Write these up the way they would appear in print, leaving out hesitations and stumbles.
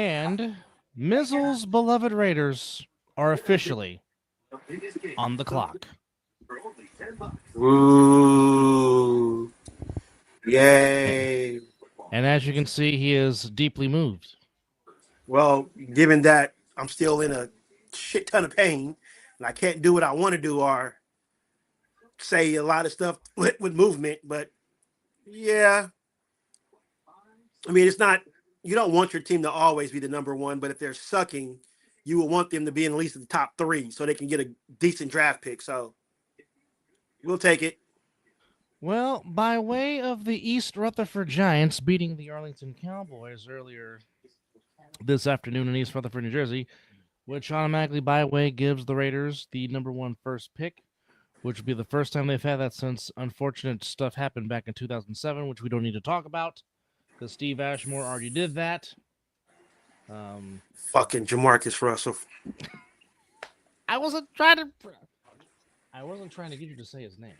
And Mizzle's beloved Raiders are officially on the clock. Ooh. Yay. And as you can see, he is deeply moved. Well, given that I'm still in a shit ton of pain and I can't do what I want to do or say a lot of stuff with movement, but yeah, I mean, it's not, you don't want your team to always be the number one, but if they're sucking, you will want them to be in at least the top three so they can get a decent draft pick. So we'll take it. Well, by way of the East Rutherford Giants beating the Arlington Cowboys earlier this afternoon in East Rutherford, New Jersey, which automatically, by way, gives the Raiders the number one first pick, which would be the first time they've had that since unfortunate stuff happened back in 2007, which we don't need to talk about because Steve Ashmore already did that. Fucking Jamarcus Russell. I wasn't trying to get you to say his name.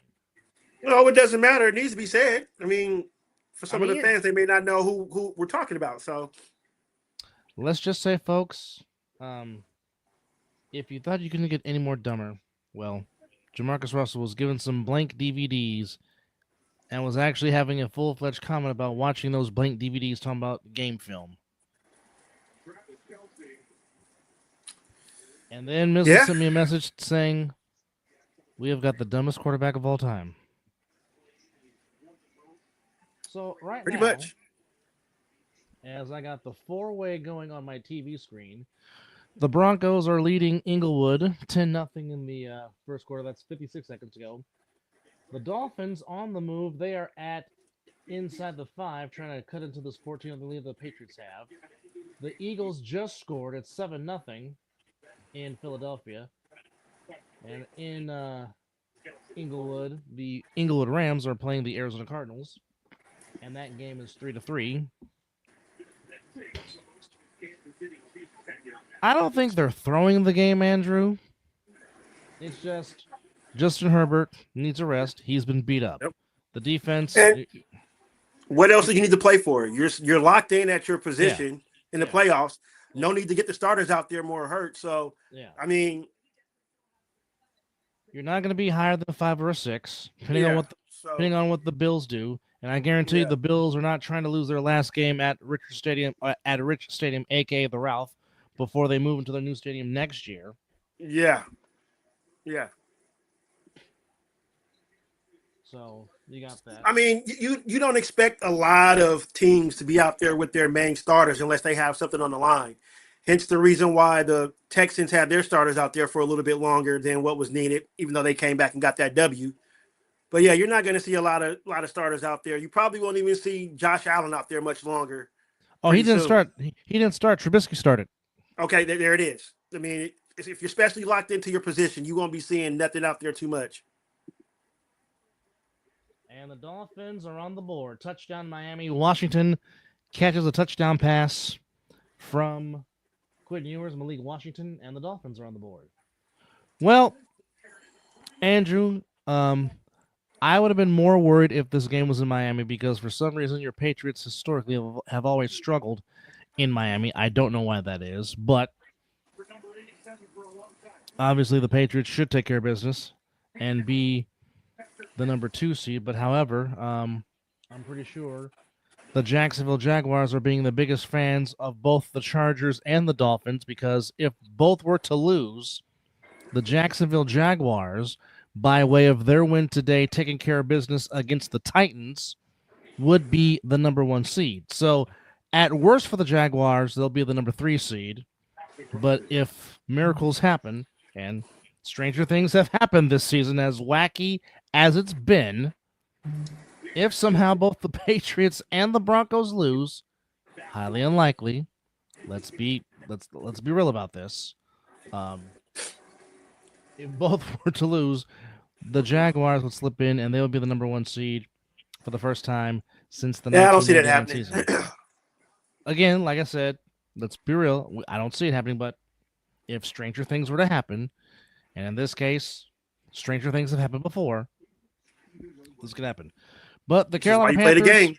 No, it doesn't matter. It needs to be said. I mean, for some of the fans, they may not know who we're talking about. So let's just say, folks, if you thought you couldn't get any more dumber, well, Jamarcus Russell was given some blank DVDs and was actually having a full-fledged comment about watching those blank DVDs talking about game film. And then Mizzle sent me a message saying, we have got the dumbest quarterback of all time. So pretty much, as I got the four-way going on my TV screen, the Broncos are leading Inglewood 10-0 in the first quarter. That's 56 seconds ago. The Dolphins on the move. They are at inside the 5, trying to cut into this 14-0 lead the Patriots have. The Eagles just scored at 7-0 in Philadelphia. And in Inglewood, the Inglewood Rams are playing the Arizona Cardinals. And that game is 3-3. I don't think they're throwing the game, Andrew. It's just Justin Herbert needs a rest. He's been beat up. Yep. The defense. And what else do you need to play for? You're locked in at your position in the playoffs. No need to get the starters out there more hurt. So, I mean, you're not going to be higher than 5 or a 6, depending on what the Bills do. And I guarantee you the Bills are not trying to lose their last game at Richard Stadium, aka the Ralph, before they move into their new stadium next year. Yeah. So you got that. I mean, you don't expect a lot of teams to be out there with their main starters unless they have something on the line. Hence the reason why the Texans had their starters out there for a little bit longer than what was needed, even though they came back and got that W. But yeah, you're not going to see a lot of starters out there. You probably won't even see Josh Allen out there much longer. Oh, he didn't start. He didn't start. Trubisky started. Okay, there it is. I mean, if you're especially locked into your position, you won't be seeing nothing out there too much. And the Dolphins are on the board. Touchdown Miami. Washington catches a touchdown pass from Quinn Ewers, Malik Washington, and the Dolphins are on the board. Well, Andrew, I would have been more worried if this game was in Miami because for some reason your Patriots historically have always struggled in Miami. I don't know why that is, but obviously the Patriots should take care of business and be the number 2 seed. But however, I'm pretty sure the Jacksonville Jaguars are being the biggest fans of both the Chargers and the Dolphins because if both were to lose, the Jacksonville Jaguars, by way of their win today, taking care of business against the Titans, would be the number 1 seed. So, at worst for the Jaguars, they'll be the number 3 seed. But if miracles happen, and stranger things have happened this season, as wacky as it's been, if somehow both the Patriots and the Broncos lose, highly unlikely. Let's be real about this. If both were to lose, the Jaguars would slip in, and they would be the number 1 seed for the first time since the 1999 season. Again, like I said, let's be real. I don't see it happening, but if stranger things were to happen, and in this case, stranger things have happened before, this could happen. But the Carolina Panthers, play the game.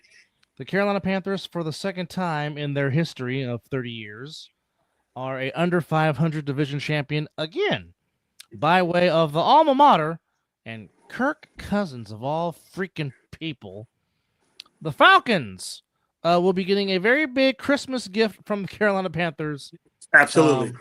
The Carolina Panthers, for the second time in their history of 30 years, are a under 500 division champion again, by way of the alma mater and Kirk Cousins of all freaking people. The Falcons will be getting a very big Christmas gift from the Carolina Panthers. Absolutely.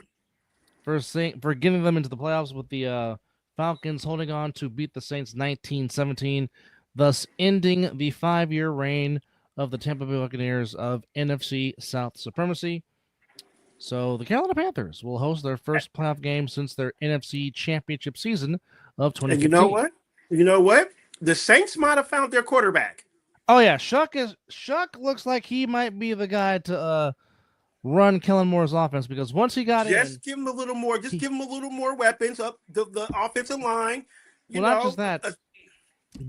For getting them into the playoffs, with the Falcons holding on to beat the Saints 19-17, thus ending the 5-year reign of the Tampa Bay Buccaneers of NFC South supremacy. So the Carolina Panthers will host their first playoff game since their NFC Championship season of 2015. And you know what? You know what? The Saints might have found their quarterback. Oh yeah, Shuck looks like he might be the guy to run Kellen Moore's offense, because once he got just give him a little more. Just give him a little more weapons up the offensive line. Not just that.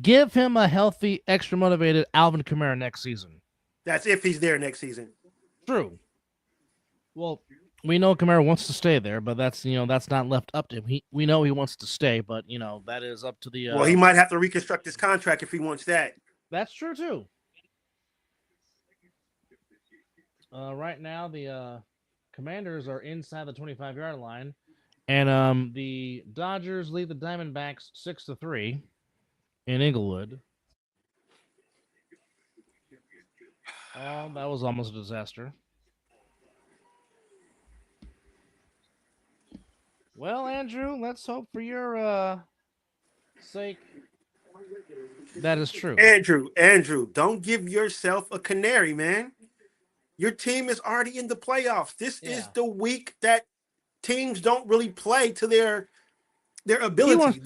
Give him a healthy, extra motivated Alvin Kamara next season. That's if he's there next season. True. Well, we know Kamara wants to stay there, but that's not left up to him. We know he wants to stay, but that is up to the. Well, he might have to reconstruct his contract if he wants that. That's true too. Right now, the Commanders are inside the 25-yard line, and the Dodgers lead the Diamondbacks 6-3 in Inglewood. Oh, that was almost a disaster. Well, Andrew, let's hope for your sake that is true. Andrew, don't give yourself a canary, man. Your team is already in the playoffs. This is the week that teams don't really play to their ability.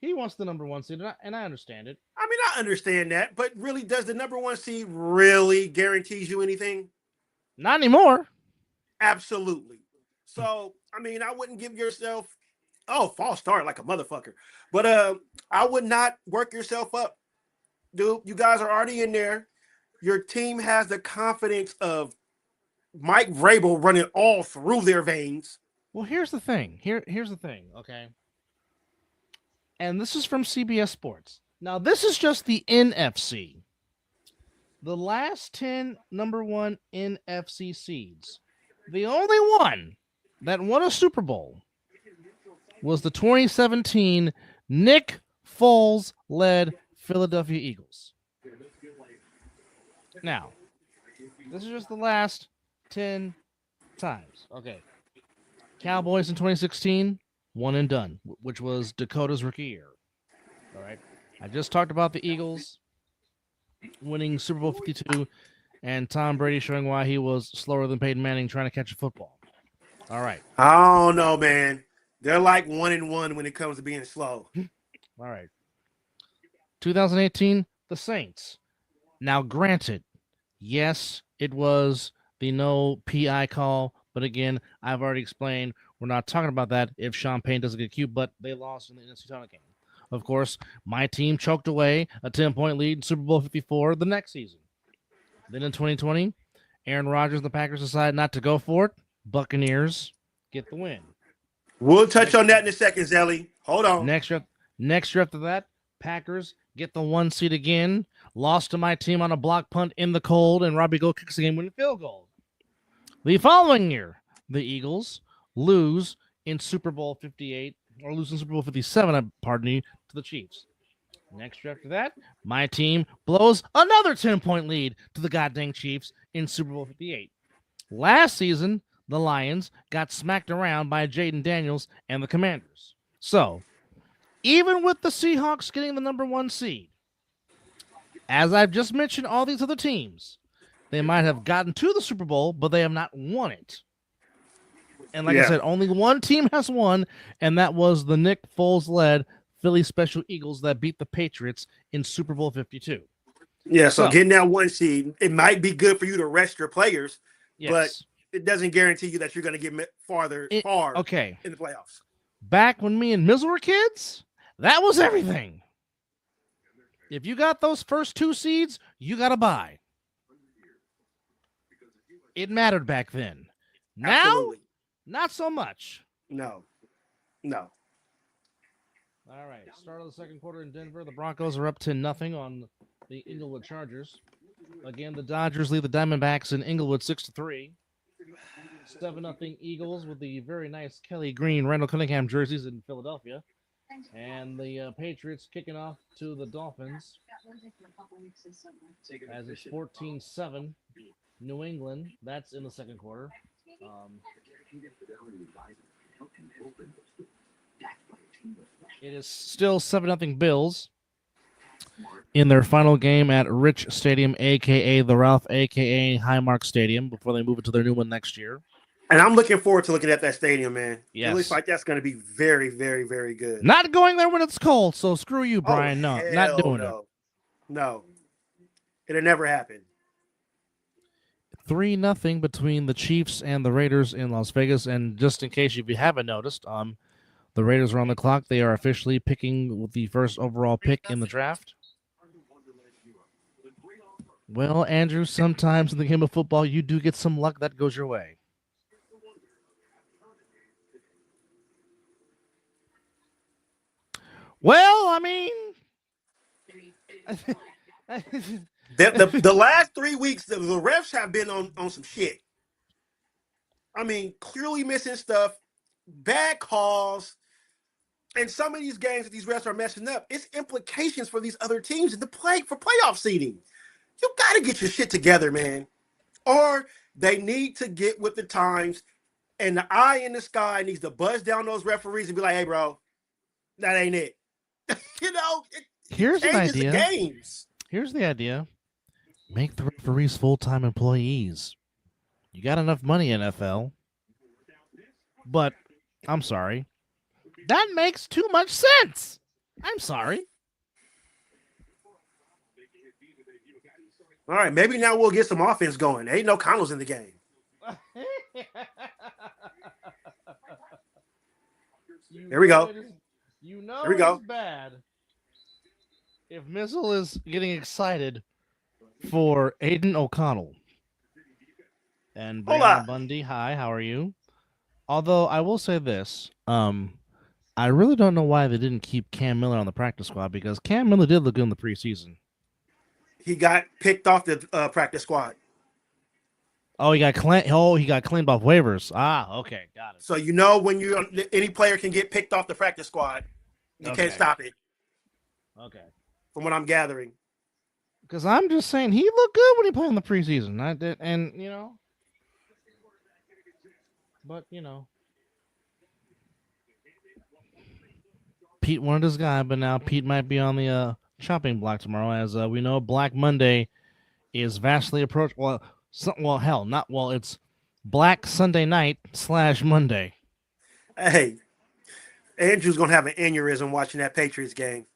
He wants the number one seed, and I understand it. I mean, I understand that, but really, does the number one seed really guarantees you anything? Not anymore. Absolutely. So, I mean, I wouldn't give yourself false start like a motherfucker. But I would not work yourself up. Dude, you guys are already in there. Your team has the confidence of Mike Vrabel running all through their veins. Well, here's the thing. Here's the thing, okay? And this is from CBS Sports. Now, this is just the NFC. The last 10 number one NFC seeds. The only one that won a Super Bowl was the 2017 Nick Foles-led Philadelphia Eagles. Now, this is just the last 10 times. Okay. Cowboys in 2016, one and done, which was Dakota's rookie year. All right. I just talked about the Eagles winning Super Bowl 52 and Tom Brady showing why he was slower than Peyton Manning trying to catch a football. All right. I don't know, man. They're like 1-1 when it comes to being slow. All right. 2018, the Saints. Now, granted, yes, it was the no PI call, but again, I've already explained we're not talking about that if Sean Payne doesn't get cute, but they lost in the NFC title game. Of course, my team choked away a 10-point lead in Super Bowl 54 the next season. Then in 2020, Aaron Rodgers and the Packers decided not to go for it. Buccaneers get the win. We'll touch on that in a second, Zelly. Hold on. Next year after that, Packers get the 1 seed again. Lost to my team on a block punt in the cold, and Robbie Gould kicks the game-winning field goal. The following year, the Eagles lose in Super Bowl 58, or lose in Super Bowl 57, to the Chiefs. Next year after that, my team blows another 10-point lead to the goddamn Chiefs in Super Bowl 58. Last season, the Lions got smacked around by Jaden Daniels and the Commanders. So, even with the Seahawks getting the number 1 seed, as I've just mentioned all these other teams, they might have gotten to the Super Bowl, but they have not won it. And like I said, only one team has won, and that was the Nick Foles-led Philly Special Eagles that beat the Patriots in Super Bowl 52. Yeah, so getting that 1 seed, it might be good for you to rest your players, yes, but it doesn't guarantee you that you're going to get far in the playoffs. Back when me and Mizzle were kids, that was everything. If you got those first 2 seeds, you got to buy. It mattered back then. Now, Absolutely. Not so much. No. All right. Start of the second quarter in Denver. The Broncos are up 10-0 on the Inglewood Chargers. Again, the Dodgers lead the Diamondbacks in Inglewood 6-3. 7-0 Eagles with the very nice Kelly Green, Randall Cunningham jerseys in Philadelphia. And the Patriots kicking off to the Dolphins as it's 14-7 New England. That's in the second quarter. It is still 7-0 Bills in their final game at Rich Stadium, a.k.a. the Ralph, a.k.a. Highmark Stadium, before they move into their new one next year. And I'm looking forward to looking at that stadium, man. Yes. It looks like that's going to be very, very, very good. Not going there when it's cold, so screw you, Brian. Oh, No, not doing it. No. It'll never happen. 3-0 between the Chiefs and the Raiders in Las Vegas. And just in case if you haven't noticed, the Raiders are on the clock. They are officially picking with the first overall pick in the draft. Well, Andrew, sometimes in the game of football, you do get some luck that goes your way. Well, I mean, the last 3 weeks, the refs have been on some shit. I mean, clearly missing stuff, bad calls, and some of these games that these refs are messing up, it's implications for these other teams in the playoff seeding. You got to get your shit together, man. Or they need to get with the times, and the eye in the sky needs to buzz down those referees and be like, hey, bro, that ain't it. Here's an idea. The games. Here's the idea. Make the referees full-time employees. You got enough money, NFL. But, I'm sorry. That makes too much sense. I'm sorry. All right, maybe now we'll get some offense going. There ain't no Connells in the game. There we go. There we go. It's bad if Mizzle is getting excited for Aiden O'Connell. And Brianna Bundy, hi, how are you? Although I will say this, I really don't know why they didn't keep Cam Miller on the practice squad, because Cam Miller did look good in the preseason. He got picked off the practice squad. Oh, he got claimed off waivers. Ah, okay, got it. So when any player can get picked off the practice squad, you can't stop it. Okay. From what I'm gathering. Because I'm just saying he looked good when he played in the preseason. I did, and but Pete wanted his guy, but now Pete might be on the chopping block tomorrow, as we know Black Monday is vastly approached. It's Black Sunday night / Monday. Hey, Andrew's gonna have an aneurysm watching that Patriots game.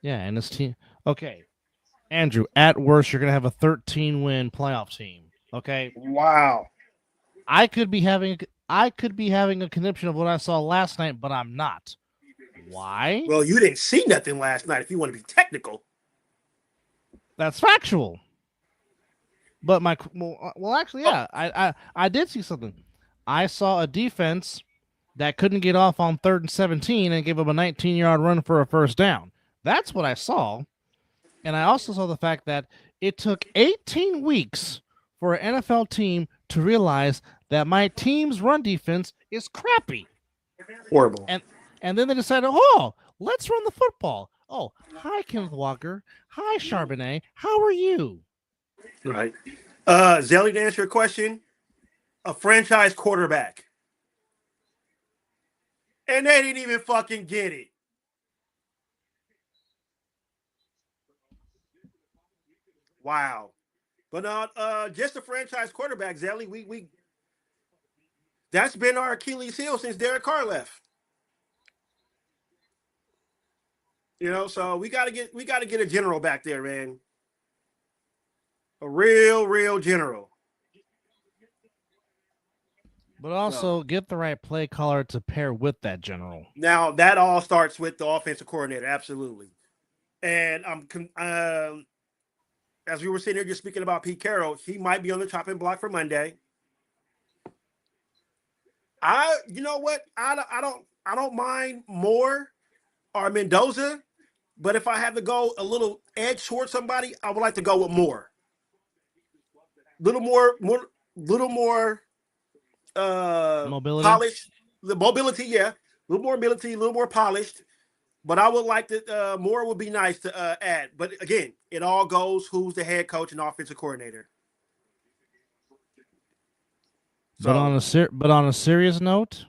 Yeah, and his team. Okay, Andrew, at worst, you're gonna have a 13-win playoff team. Okay. Wow. I could be having a conniption of what I saw last night, but I'm not. Why? Well, you didn't see nothing last night if you want to be technical. That's factual. But actually, yeah, I did see something. I saw a defense that couldn't get off on 3rd and 17 and gave up a 19-yard run for a first down. That's what I saw. And I also saw the fact that it took 18 weeks for an NFL team to realize that my team's run defense is crappy. Horrible. And then they decided, let's run the football. Oh, hi, Kenneth Walker. Hi, Charbonnet. How are you? Right. Zelly, to answer your question, a franchise quarterback. And they didn't even fucking get it. Wow. But just a franchise quarterback, Zelly. We that's been our Achilles heel since Derek Carr left. So we gotta get a general back there, man. A real general. But also get the right play caller to pair with that general. Now that all starts with the offensive coordinator, absolutely. And as we were sitting here just speaking about Pete Carroll, he might be on the chopping block for Monday. You know what? I don't mind Moore or Mendoza But if I have to go a little edge towards somebody, I would like to go with more. Little more Mobility. polished. The mobility, yeah. A little more mobility, a little more polished. But I would like to more would be nice to add. But again, it all goes who's the head coach and offensive coordinator. But So on a serious note,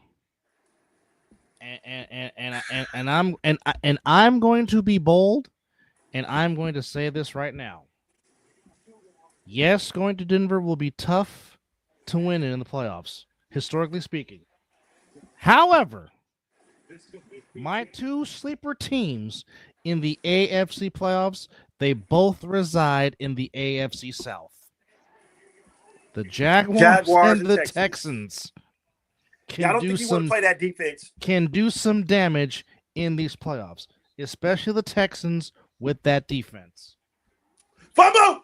and I'm going to be bold, and I'm going to say this right now. Yes, going to Denver will be tough to win in the playoffs, historically speaking. However, my two sleeper teams in the AFC playoffs, they both reside in the AFC South. The Jaguars and the Texans yeah, I don't think you want to play that defense. Can do some damage in these playoffs, especially the Texans with that defense. Fumble!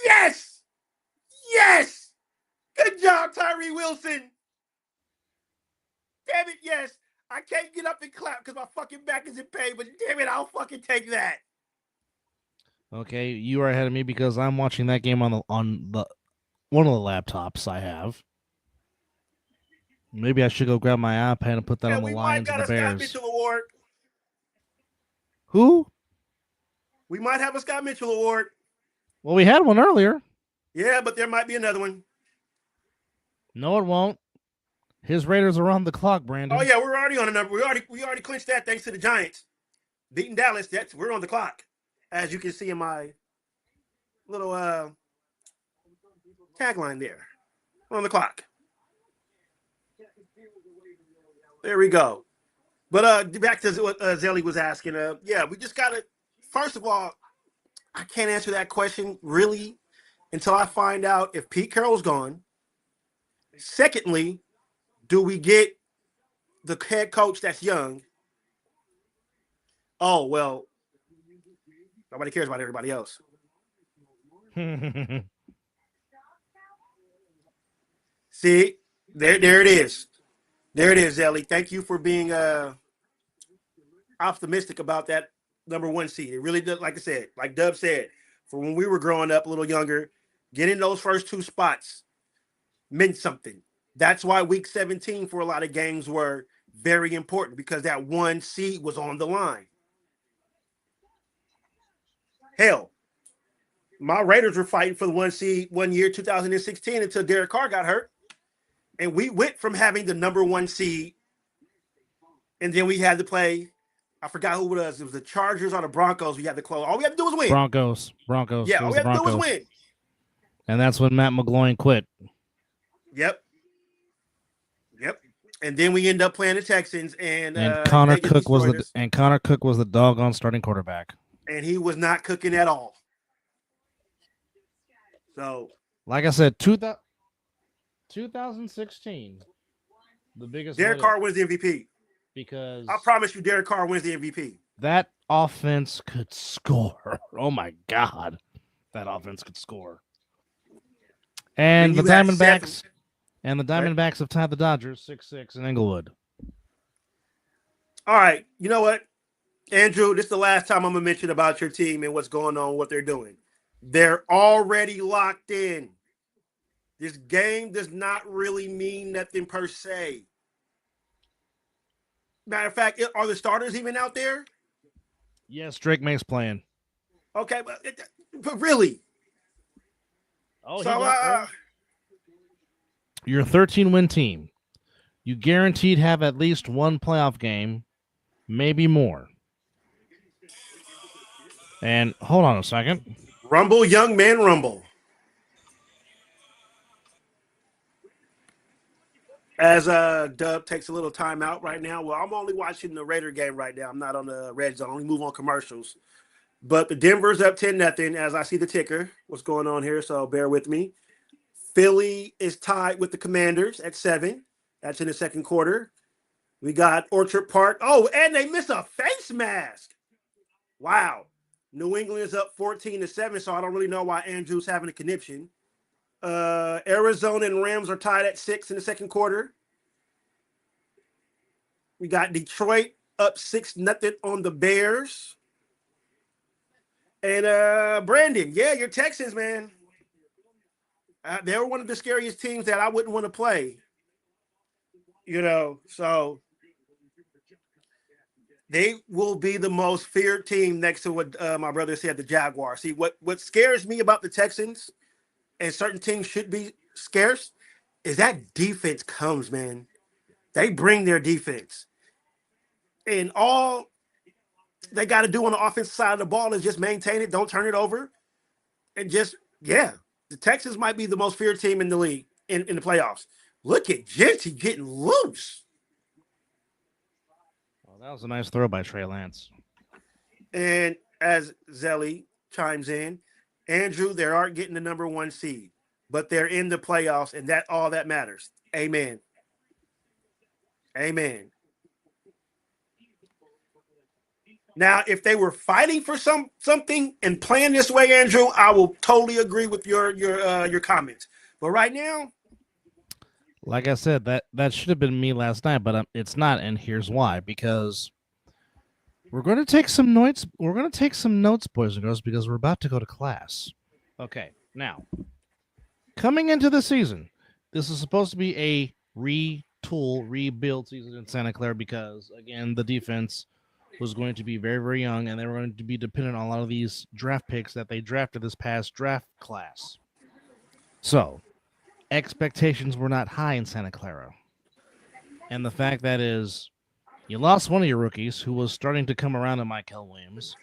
Yes! Yes! Good job, Tyree Wilson. Damn it, yes. I can't get up and clap because my fucking back is in pain, but damn it, I'll fucking take that. Okay, you are ahead of me because I'm watching that game on the one of the laptops I have. Maybe I should go grab my iPad and put that on the Lions and the Bears. Scott Mitchell Award. Who? We might have a Scott Mitchell Award. Well, we had one earlier. Yeah, but there might be another one. No, it won't. His Raiders are on the clock, Brandon. Oh yeah, we're already on a number. We already clinched that thanks to the Giants beating Dallas. We're on the clock, as you can see in my little tagline there. We're on the clock. There we go. But back to what Zelly was asking. Yeah, we just gotta. First of all, I can't answer that question really until I find out if Pete Carroll's gone. Secondly, do we get the head coach that's young? Oh, well, nobody cares about everybody else. See, there it is. There it is, Ellie. Thank you for being optimistic about that number one seed. It really does, like I said, like Dub said, for when we were growing up a little younger, getting those first two spots meant something. That's why week 17 for a lot of games were very important because that one seed was on the line. Hell, my Raiders were fighting for the one seed 1 year, 2016, until Derek Carr got hurt. And we went from having the number one seed, and then we had to play. I forgot who it was. It was the Chargers or the Broncos. We had to close. All we had to do was win. Broncos. Yeah, all we had to do was win. And that's when Matt McGloin quit. Yep. And then we end up playing the Texans, and Connor Cook was the doggone starting quarterback. And he was not cooking at all. So, like I said, 2016, the biggest. Derek Carr wins the MVP. Because I promise you, Derek Carr wins the MVP. That offense could score. Oh my God, that offense could score. And the Diamondbacks, have tied the Dodgers 6-6 in Inglewood. All right, you know what, Andrew? This is the last time I'm gonna mention about your team and what's going on, what they're doing. They're already locked in. This game does not really mean nothing per se. Matter of fact, are the starters even out there? Yes, Drake May's playing. Okay, but really? Oh, so you're a 13-win team. You guaranteed have at least one playoff game, maybe more. And hold on a second. Rumble, young man, rumble. As Dub takes a little time out right now. Well, I'm only watching the Raider game right now. I'm not on the Redzone. I only move on commercials. But the Denver's up 10-0 as I see the ticker. What's going on here? So bear with me. Philly is tied with the Commanders at 7. That's in the second quarter. We got Orchard Park. Oh, and they missed a face mask. Wow. New England is up 14-7, so I don't really know why Andrew's having a conniption. Arizona and Rams are tied at 6 in the second quarter. We got Detroit up 6-0 on the Bears. And Brandon, yeah, your Texans, man. They were one of the scariest teams that I wouldn't want to play. So they will be the most feared team next to what my brother said, the Jaguars. See, what scares me about the Texans, and certain teams should be scarce, is that defense comes, man. They bring their defense. And all they got to do on the offensive side of the ball is just maintain it, don't turn it over, and just, yeah. The Texans might be the most feared team in the league in the playoffs. Look at Genty getting loose. Well, that was a nice throw by Trey Lance. And as Zelly chimes in, Andrew, they aren't getting the number 1 seed, but they're in the playoffs, and that all that matters. Amen. Amen. Now, if they were fighting for something and playing this way, Andrew, I will totally agree with your comments. But right now, like I said, that should have been me last night, but it's not, and here's why. Because we're going to take some notes. We're going to take some notes, boys and girls, because we're about to go to class. Okay, now coming into the season, this is supposed to be a rebuild season in Santa Clara because, again, the defense was going to be very, very young, and they were going to be dependent on a lot of these draft picks that they drafted this past draft class. So, expectations were not high in Santa Clara. And the fact that is, you lost one of your rookies who was starting to come around in Michael Williams.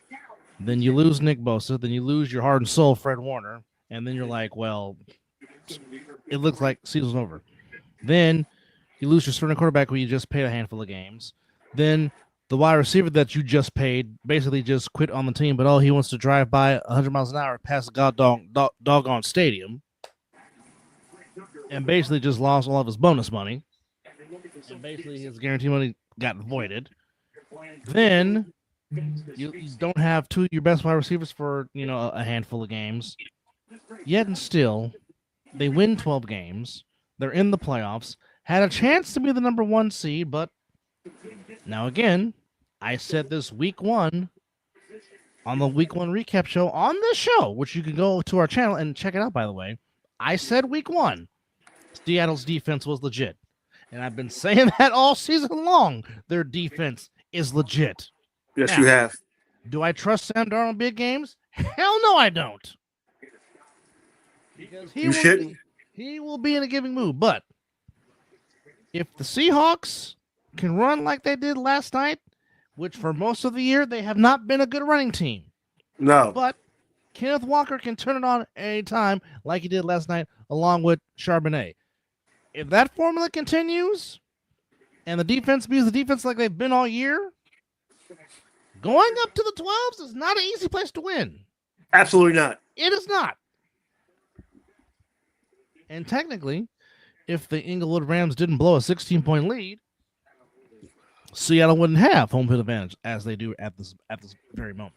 Then you lose Nick Bosa. Then you lose your heart and soul, Fred Warner. And then you're like, well, it looks like season's over. Then you lose your starting quarterback who you just paid a handful of games. Then the wide receiver that you just paid basically just quit on the team, but he wants to drive by 100 miles an hour past the doggone stadium and basically just lost all of his bonus money. And basically his guarantee money got voided. Then you don't have two of your best wide receivers for, a handful of games. Yet and still, they win 12 games. They're in the playoffs. Had a chance to be the number 1 seed, but now again, I said this week 1 on the week 1 recap show on this show, which you can go to our channel and check it out, by the way. I said week 1, Seattle's defense was legit. And I've been saying that all season long. Their defense is legit. Yes, now, you have. Do I trust Sam Darnold in big games? Hell no, I don't. Because he will be in a giving mood. But if the Seahawks can run like they did last night, which for most of the year they have not been a good running team. No. But Kenneth Walker can turn it on any time like he did last night along with Charbonnet. If that formula continues and the defense beats the defense like they've been all year, going up to the 12s is not an easy place to win. Absolutely not. It is not. And technically, if the Inglewood Rams didn't blow a 16-point lead, Seattle wouldn't have home field advantage as they do at this very moment.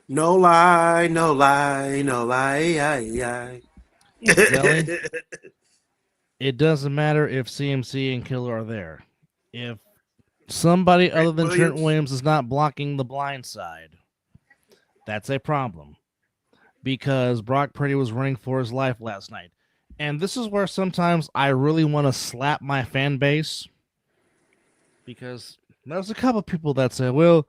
No lie, no lie, no lie. It doesn't matter if CMC and Killer are there. If somebody other than Trent Williams is not blocking the blind side, that's a problem. Because Brock Purdy was running for his life last night. And this is where sometimes I really want to slap my fan base. Because there's a couple people that said, well,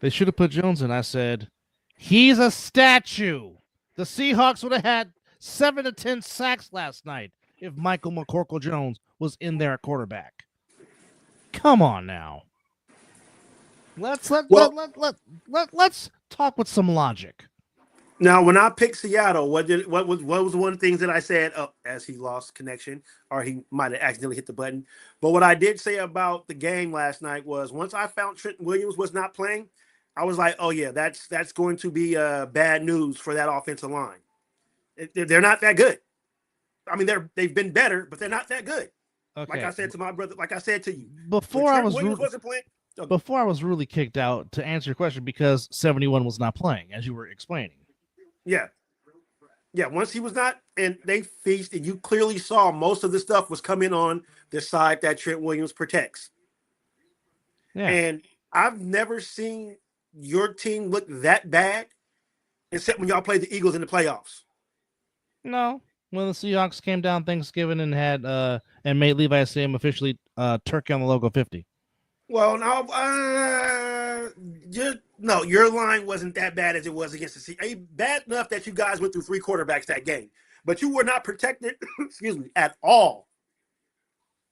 they should have put Jones in. I said, he's a statue. The Seahawks would have had 7 to 10 sacks last night if Michael McCorkle-Jones was in there at quarterback. Come on now. Let's talk with some logic. Now, when I picked Seattle, what was one of the things that I said as he lost connection, or he might have accidentally hit the button? But what I did say about the game last night was once I found Trent Williams was not playing, I was like, oh yeah, that's going to be bad news for that offensive line. They're not that good. I mean, they've been better, but they're not that good. Okay. Like I said to my brother, like I said to you, before I was really kicked out to answer your question because 71 was not playing, as you were explaining. Yeah. Once he was not, and they feasted, you clearly saw most of the stuff was coming on the side that Trent Williams protects. Yeah. And I've never seen your team look that bad, except when y'all played the Eagles in the playoffs. No. When the Seahawks came down Thanksgiving and had and made Levi Sam officially turkey on the logo 50. Well, no, no, your line wasn't that bad as it was against the Seahawks. Bad enough that you guys went through 3 quarterbacks that game, but you were not protected, excuse me, at all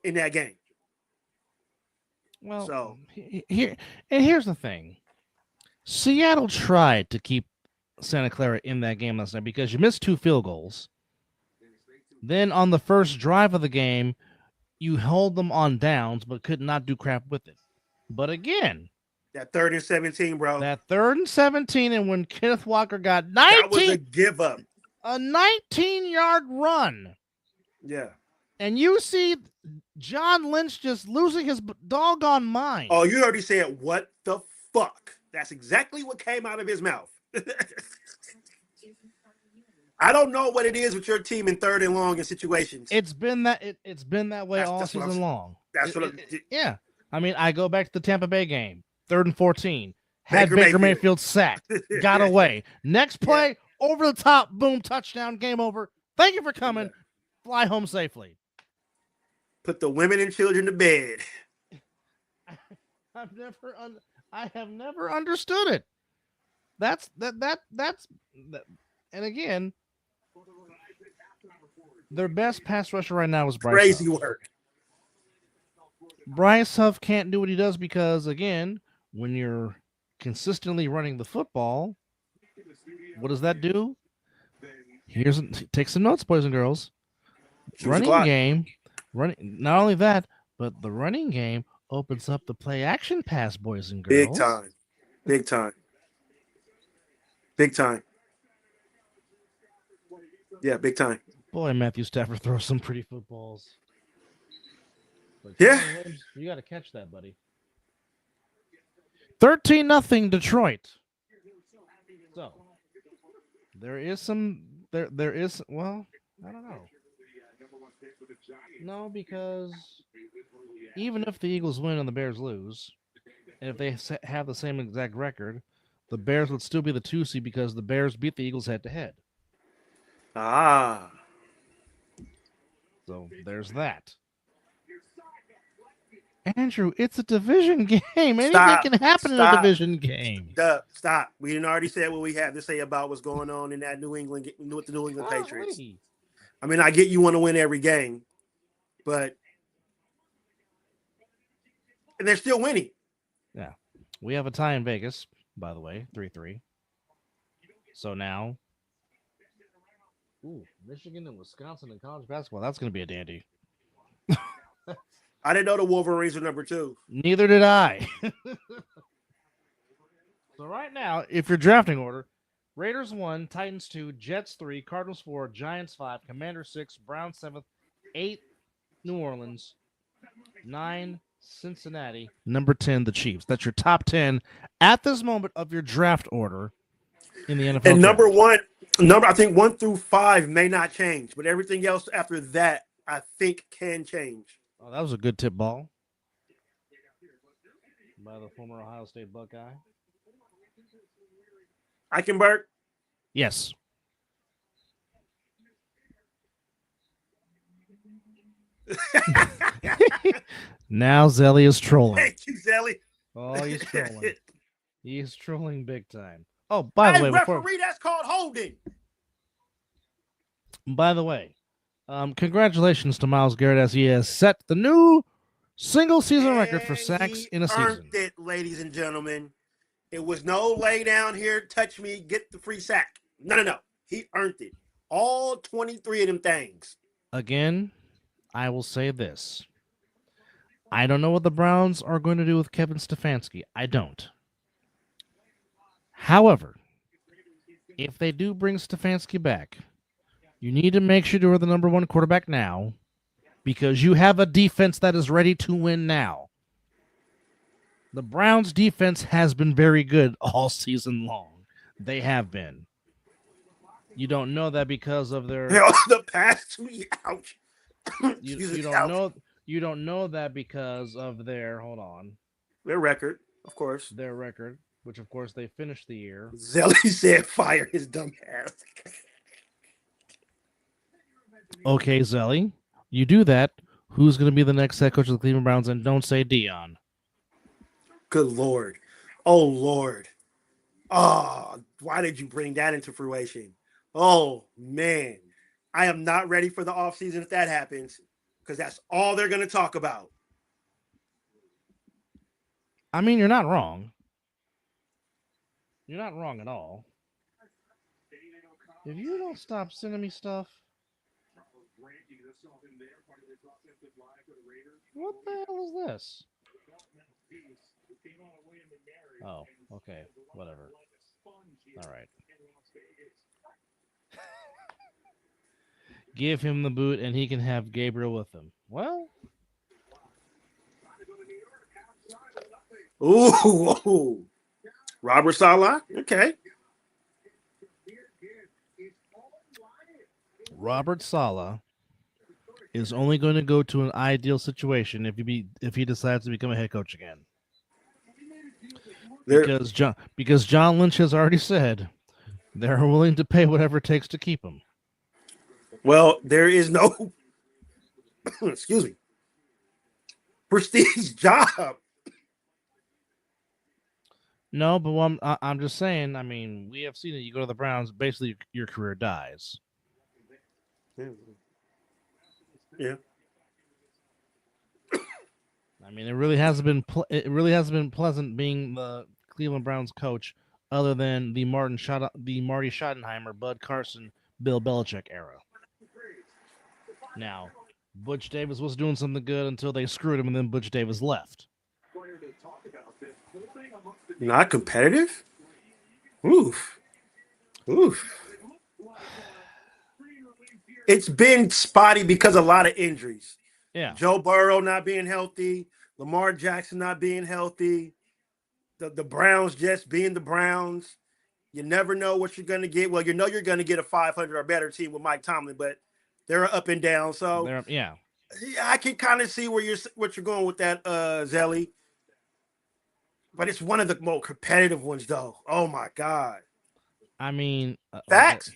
in that game. Well, So here and here's the thing. Seattle tried to keep Santa Clara in that game last night because you missed 2 field goals. Then on the first drive of the game, you held them on downs but could not do crap with it. But again, that 3rd and 17, bro, that 3rd and 17, and when Kenneth Walker got that was a 19, give up. a 19-yard run, Yeah. and you see John Lynch just losing his doggone mind. Oh, you already said what the fuck? That's exactly what came out of his mouth. I don't know what it is with your team in 3rd and long in situations. It's been that it's been that way all season long. That's what yeah. I mean, I go back to the Tampa Bay game, 3rd and 14. Had Baker Mayfield sacked, got away. Next play, over the top, boom, touchdown, game over. Thank you for coming. Fly home safely. Put the women and children to bed. I have never understood it. That's and again, their best pass rusher right now is Bryce Crazy Huff. work. Bryce Huff can't do what he does because, again, when you're consistently running the football, what does that do? Take some notes, boys and girls. Running game, not only that, but the running game opens up the play action pass, boys and girls. Big time. Big time. Big time. Yeah, big time. Boy, Matthew Stafford throws some pretty footballs. But yeah. You got to catch that, buddy. 13-0 Detroit. So, there is, well, I don't know. No, because even if the Eagles win and the Bears lose, and if they have the same exact record, the Bears would still be the 2 seed because the Bears beat the Eagles head-to-head. Ah. So there's that. Andrew, it's a division game. Anything can happen in a division game. Stop. We didn't already say what we had to say about what's going on in that New England with the New England Patriots. I mean, I get you want to win every game, but and they're still winning. Yeah. We have a tie in Vegas, by the way, 3-3. So now, Michigan and Wisconsin in college basketball. That's going to be a dandy. I didn't know the Wolverines were number 2. Neither did I. So right now, if you're drafting order, Raiders 1, Titans 2, Jets 3, Cardinals 4, Giants 5, Commanders 6, Browns 7, 8, New Orleans, 9, Cincinnati, number 10, the Chiefs. That's your top 10 at this moment of your draft order in the NFL. And number 1, I think 1 through 5 may not change, but everything else after that, I think can change. Oh, that was a good tip ball by the former Ohio State Buckeye. Eichenberg? Yes. Now Zelly is trolling. Thank you, Zelly. Oh, he's trolling. He's trolling big time. Oh, by the way, referee, that's called holding. By the way, congratulations to Myles Garrett as he has set the new single season record for sacks in a season. Earned it, ladies and gentlemen. It was no lay down here, touch me, get the free sack. No. He earned it. All 23 of them things. Again, I will say this. I don't know what the Browns are going to do with Kevin Stefanski. I don't. However, if they do bring Stefanski back, you need to make sure you're the number 1 quarterback now because you have a defense that is ready to win now. The Browns' defense has been very good all season long. They have been. You don't know that because of their the past 2 years. Ouch. You don't know that because of their Their record, of course. their record, which of course they finished the year. Zelly said, "Fire his dumb ass." Okay, Zelly, you do that. Who's going to be the next head coach of the Cleveland Browns? And don't say Dion. Good Lord. Oh, Lord. Oh, why did you bring that into fruition? Oh, man. I am not ready for the offseason if that happens because that's all they're going to talk about. I mean, you're not wrong. You're not wrong at all. If you don't stop sending me stuff, what the hell is this? Oh, okay, whatever. All right. Give him the boot and he can have Gabriel with him. Well, Ooh, Robert Salah. Okay. Robert Saleh is only going to go to an ideal situation if he decides to become a head coach again. Because John Lynch has already said they're willing to pay whatever it takes to keep him. Well, there is no excuse me prestige job. No, but I'm just saying. I mean, we have seen that you go to the Browns, basically your career dies. Yeah. I mean, it really hasn't been pleasant being the Cleveland Browns coach, other than the Marty Schottenheimer, Bud Carson, Bill Belichick era. Now, Butch Davis was doing something good until they screwed him, and then Butch Davis left. Not competitive? Oof. Oof. It's been spotty because of a lot of injuries. Yeah. Joe Burrow not being healthy, Lamar Jackson not being healthy, the Browns just being the Browns. You never know what you're going to get. Well, you know you're going to get a 500 or better team with Mike Tomlin, but they're up and down. So Yeah, I can kind of see what you're going with that, Zelly. But it's one of the more competitive ones, though. Oh my God! I mean, Facts.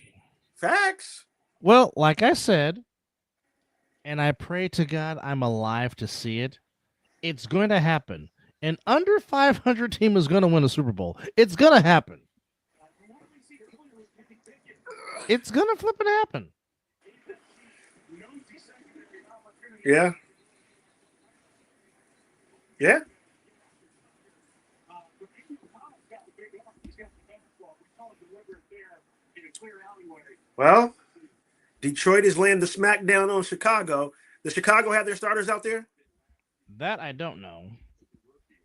Well, like I said, and I pray to God I'm alive to see it. It's going to happen. An under 500 team is going to win a Super Bowl. It's going to happen. It's going to flip and happen. Yeah. Yeah. Well, Detroit is laying the smackdown on Chicago. Does Chicago have their starters out there? That I don't know.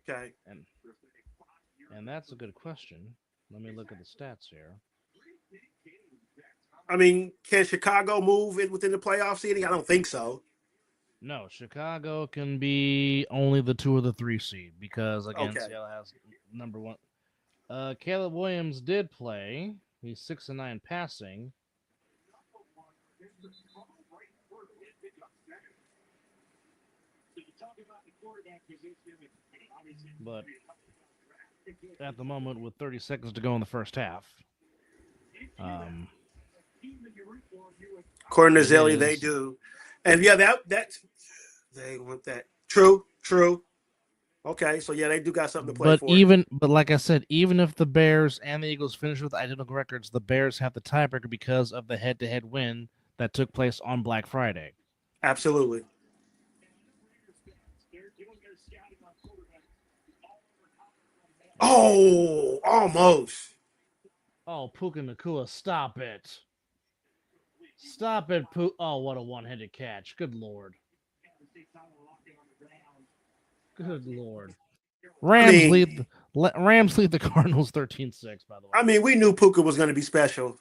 Okay. And that's a good question. Let me look at the stats here. I mean, can Chicago move it within the playoff seeding? I don't think so. No, Chicago can be only the 2 or the 3 seed because again, Okay. Seattle has number 1. Caleb Williams did play. He's 6-9 passing. But at the moment, with 30 seconds to go in the first half, according to Zelly, they do, and yeah, that's they want that. True. Okay, so yeah, they do got something to play for. But like I said, even if the Bears and the Eagles finish with identical records, the Bears have the tiebreaker because of the head-to-head win that took place on Black Friday. Absolutely. Oh, almost. Oh, Puka Nacua, stop it. Stop it, Puka. Oh, what a one-handed catch. Good Lord. Good Lord. Rams lead the Cardinals 13-6, by the way. I mean, we knew Puka was going to be special.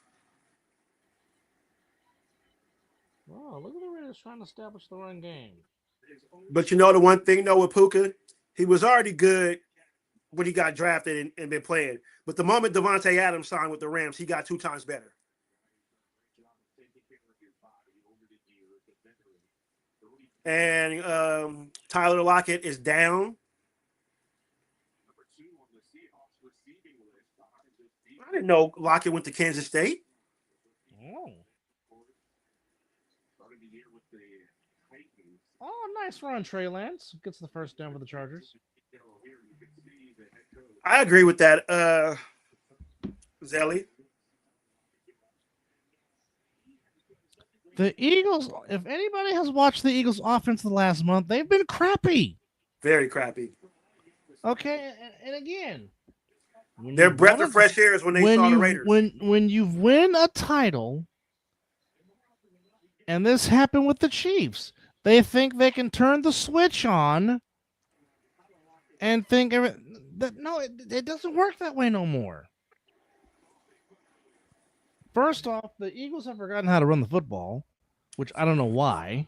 Oh, look at the Raiders trying to establish the run game. But you know the one thing, though, with Puka, he was already good when he got drafted and been playing. But the moment Devontae Adams signed with the Rams, he got 2 times better. And Tyler Lockett is down. didn't know Lockett went to Kansas State. Oh. Oh, nice run, Trey Lance. Gets the first down for the Chargers. I agree with that, Zelly. The Eagles, if anybody has watched the Eagles offense the last month, they've been crappy. Very crappy. Okay, and again, Their breath of fresh air is when they saw the Raiders. When you win a title, and this happened with the Chiefs, they think they can turn the switch on and think that no, it doesn't work that way no more. First off, the Eagles have forgotten how to run the football, which I don't know why.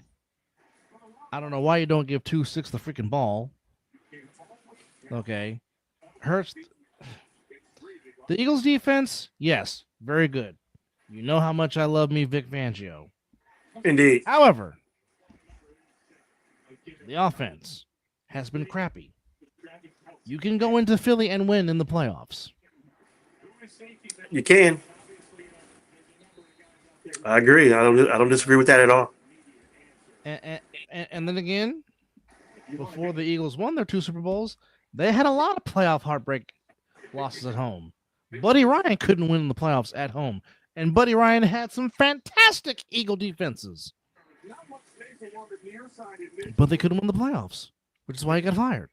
I don't know why you don't give 2-6 the freaking ball. Okay. Hurts. The Eagles defense, yes, very good. You know how much I love me Vic Fangio. Indeed. However, the offense has been crappy. You can go into Philly and win in the playoffs. You can. I agree. I don't disagree with that at all. And then again, before the Eagles won their 2 Super Bowls, they had a lot of playoff heartbreak losses at home. Buddy Ryan couldn't win in the playoffs at home. And Buddy Ryan had some fantastic Eagle defenses. But they couldn't win the playoffs, which is why he got fired.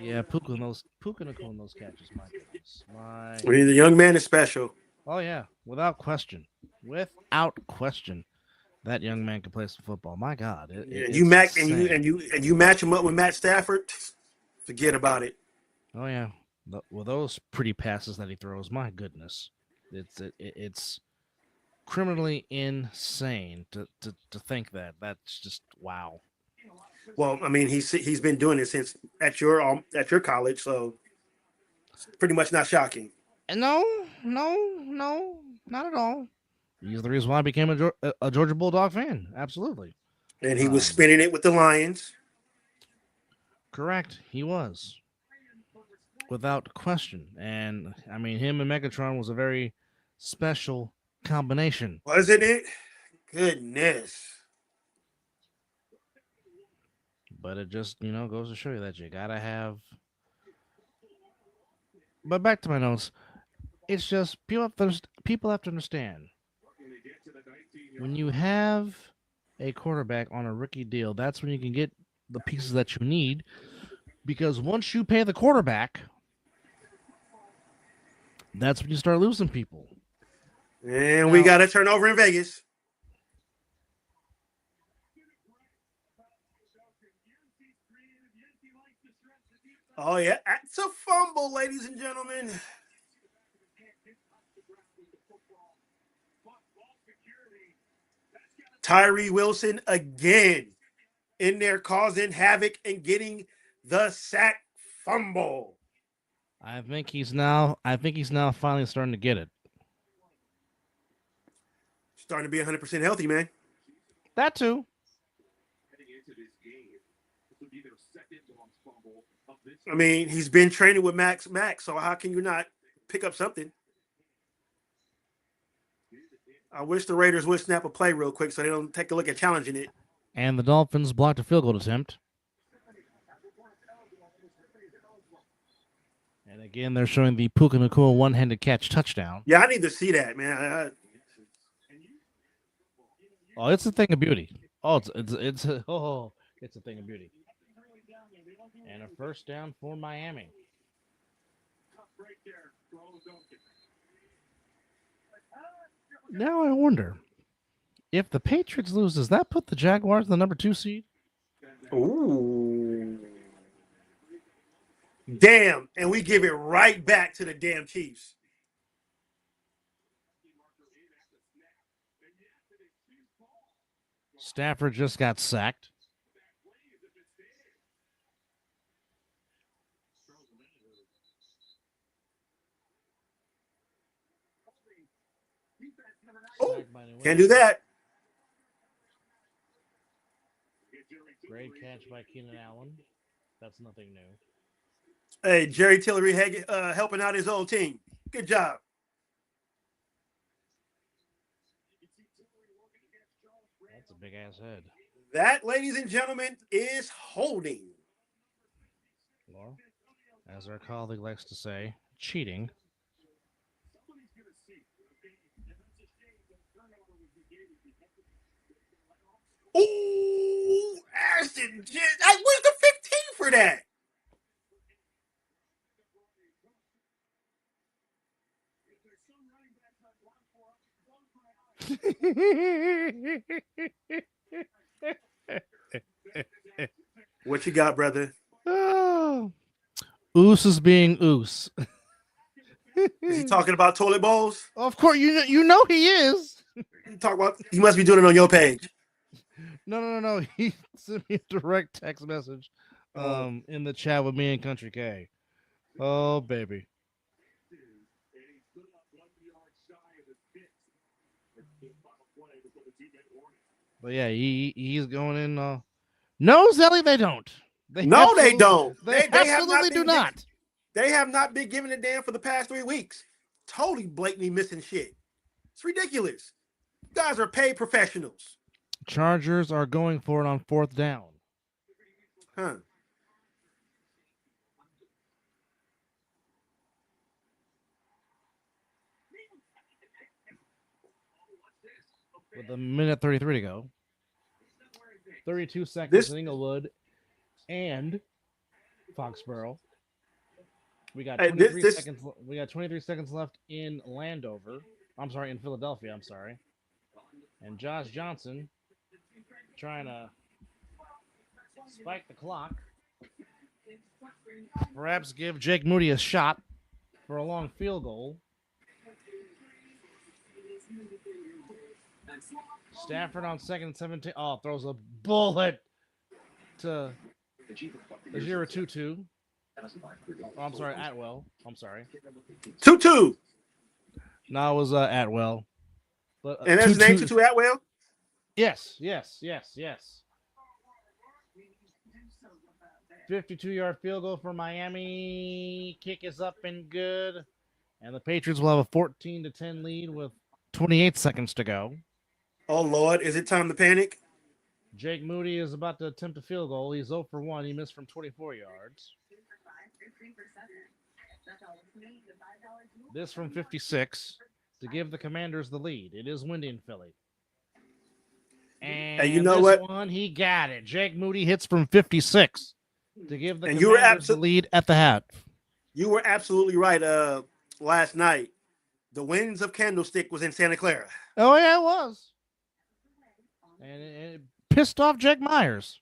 Yeah, Puka and those catches, my goodness. I mean, the young man is special. Oh yeah, without question. Without question. That young man can play some football. My God. You match him up with Matt Stafford, forget about it. Oh yeah. Well, those pretty passes that he throws, my goodness. It's criminally insane to think that. That's just wow. Well, I mean, he's been doing it since at your college, so it's pretty much not shocking. No, not at all. He's the reason why I became a Georgia Bulldog fan. Absolutely. And he was spinning it with the Lions. Correct. He was. Without question. And, I mean, him and Megatron was a very special combination. Wasn't it? Goodness. But it just, goes to show you that you got to have... But back to my notes. It's just, people have to understand. When you have a quarterback on a rookie deal, that's when you can get the pieces that you need. Because once you pay the quarterback, that's when you start losing people. And we got a turnover in Vegas. Oh, yeah. It's a fumble, ladies and gentlemen. Tyree Wilson again in there causing havoc and getting the sack fumble. I think he's now finally starting to get it. Starting to be 100% healthy, man. That too. I mean, he's been training with Max, so how can you not pick up something? I wish the Raiders would snap a play real quick so they don't take a look at challenging it. And the Dolphins blocked a field goal attempt. And again, they're showing the Puka Nacua one-handed catch touchdown. Yeah, I need to see that, man. Oh, it's a thing of beauty. Oh, it's a thing of beauty. And a first down for Miami. Now I wonder, if the Patriots lose, does that put the Jaguars in the number 2 seed? Ooh. Damn. And we give it right back to the damn Chiefs. Stafford just got sacked. Oh, can't do that. Great catch by Keenan Allen. That's nothing new. Hey, Jerry Tillery helping out his old team. Good job. That's a big ass head. That, ladies and gentlemen, is holding. Or, as our colleague likes to say, cheating. Ooh, Ashton, where's the 15 for that? What you got, brother? Oh. Oos is being Oos. Is he talking about toilet bowls? Of course, you know he is. He must be doing it on your page. No. He sent me a direct text message in the chat with me and Country K. Oh, baby. But yeah, he's going in. No, Zelly, they don't. They don't. They absolutely do not. They have not been giving a damn for the past 3 weeks. Totally blatantly missing shit. It's ridiculous. You guys are paid professionals. Chargers are going for it on 4th down. Huh. With a minute 33 to go. 32 seconds in Inglewood and Foxborough. We got 23 seconds. We got 23 seconds left in Landover. I'm sorry, in Philadelphia. I'm sorry. And Josh Johnson trying to spike the clock. Perhaps give Jake Moody a shot for a long field goal. Stafford on 2nd and 17. Oh, throws a bullet to Ajira Tutu. Oh, I'm sorry, Atwell. I'm sorry. Tutu. No, it was Atwell. But, and that's his name, Tutu Atwell? Yes. 52-yard field goal for Miami. Kick is up and good. And the Patriots will have a 14-10 lead with 28 seconds to go. Oh, Lord. Is it time to panic? Jake Moody is about to attempt a field goal. He's 0 for 1. He missed from 24 yards. This from 56 to give the Commanders the lead. It is windy in Philly. And you know what? One, he got it. Jake Moody hits from 56 to give the Commanders the lead at the half. You were absolutely right. Last night, the Winds of Candlestick was in Santa Clara. Oh, yeah, it was. And it pissed off Jake Myers.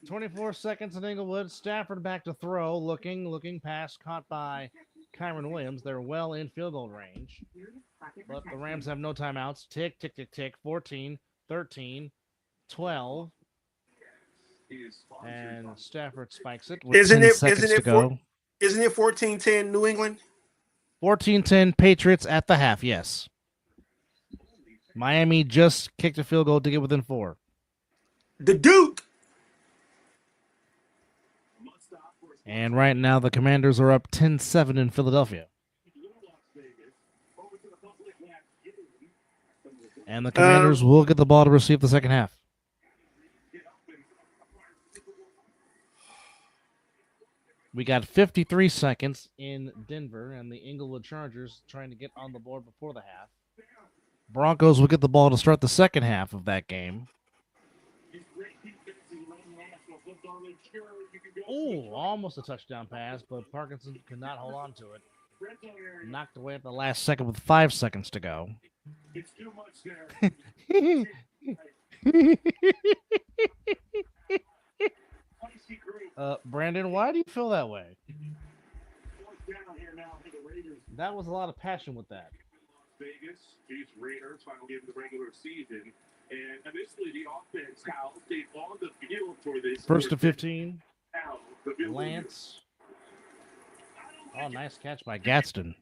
24 seconds in Inglewood. Stafford back to throw. Looking pass caught by Kyron Williams. They're well in field goal range. But the Rams have no timeouts. Tick. 14, 13, 12. And Stafford spikes it with 10 seconds to go. Isn't it 14-10 New England? 14-10 Patriots at the half, yes. Miami just kicked a field goal to get within 4. The Duke. And right now the Commanders are up 10-7 in Philadelphia. And the Commanders will get the ball to receive the second half. We got 53 seconds in Denver, and the Inglewood Chargers trying to get on the board before the half. Broncos will get the ball to start the second half of that game. Oh, almost a touchdown pass, but Parkinson could not hold on to it. Knocked away at the last second with 5 seconds to go. It's too much there. Brandon, why do you feel that way? That was a lot of passion with that. Vegas, Chiefs, Raiders, final game of the regular season. And initially, the offense, Kyle, stayed on the field for this. First to 15. Lance. Oh, nice catch by Gadsden.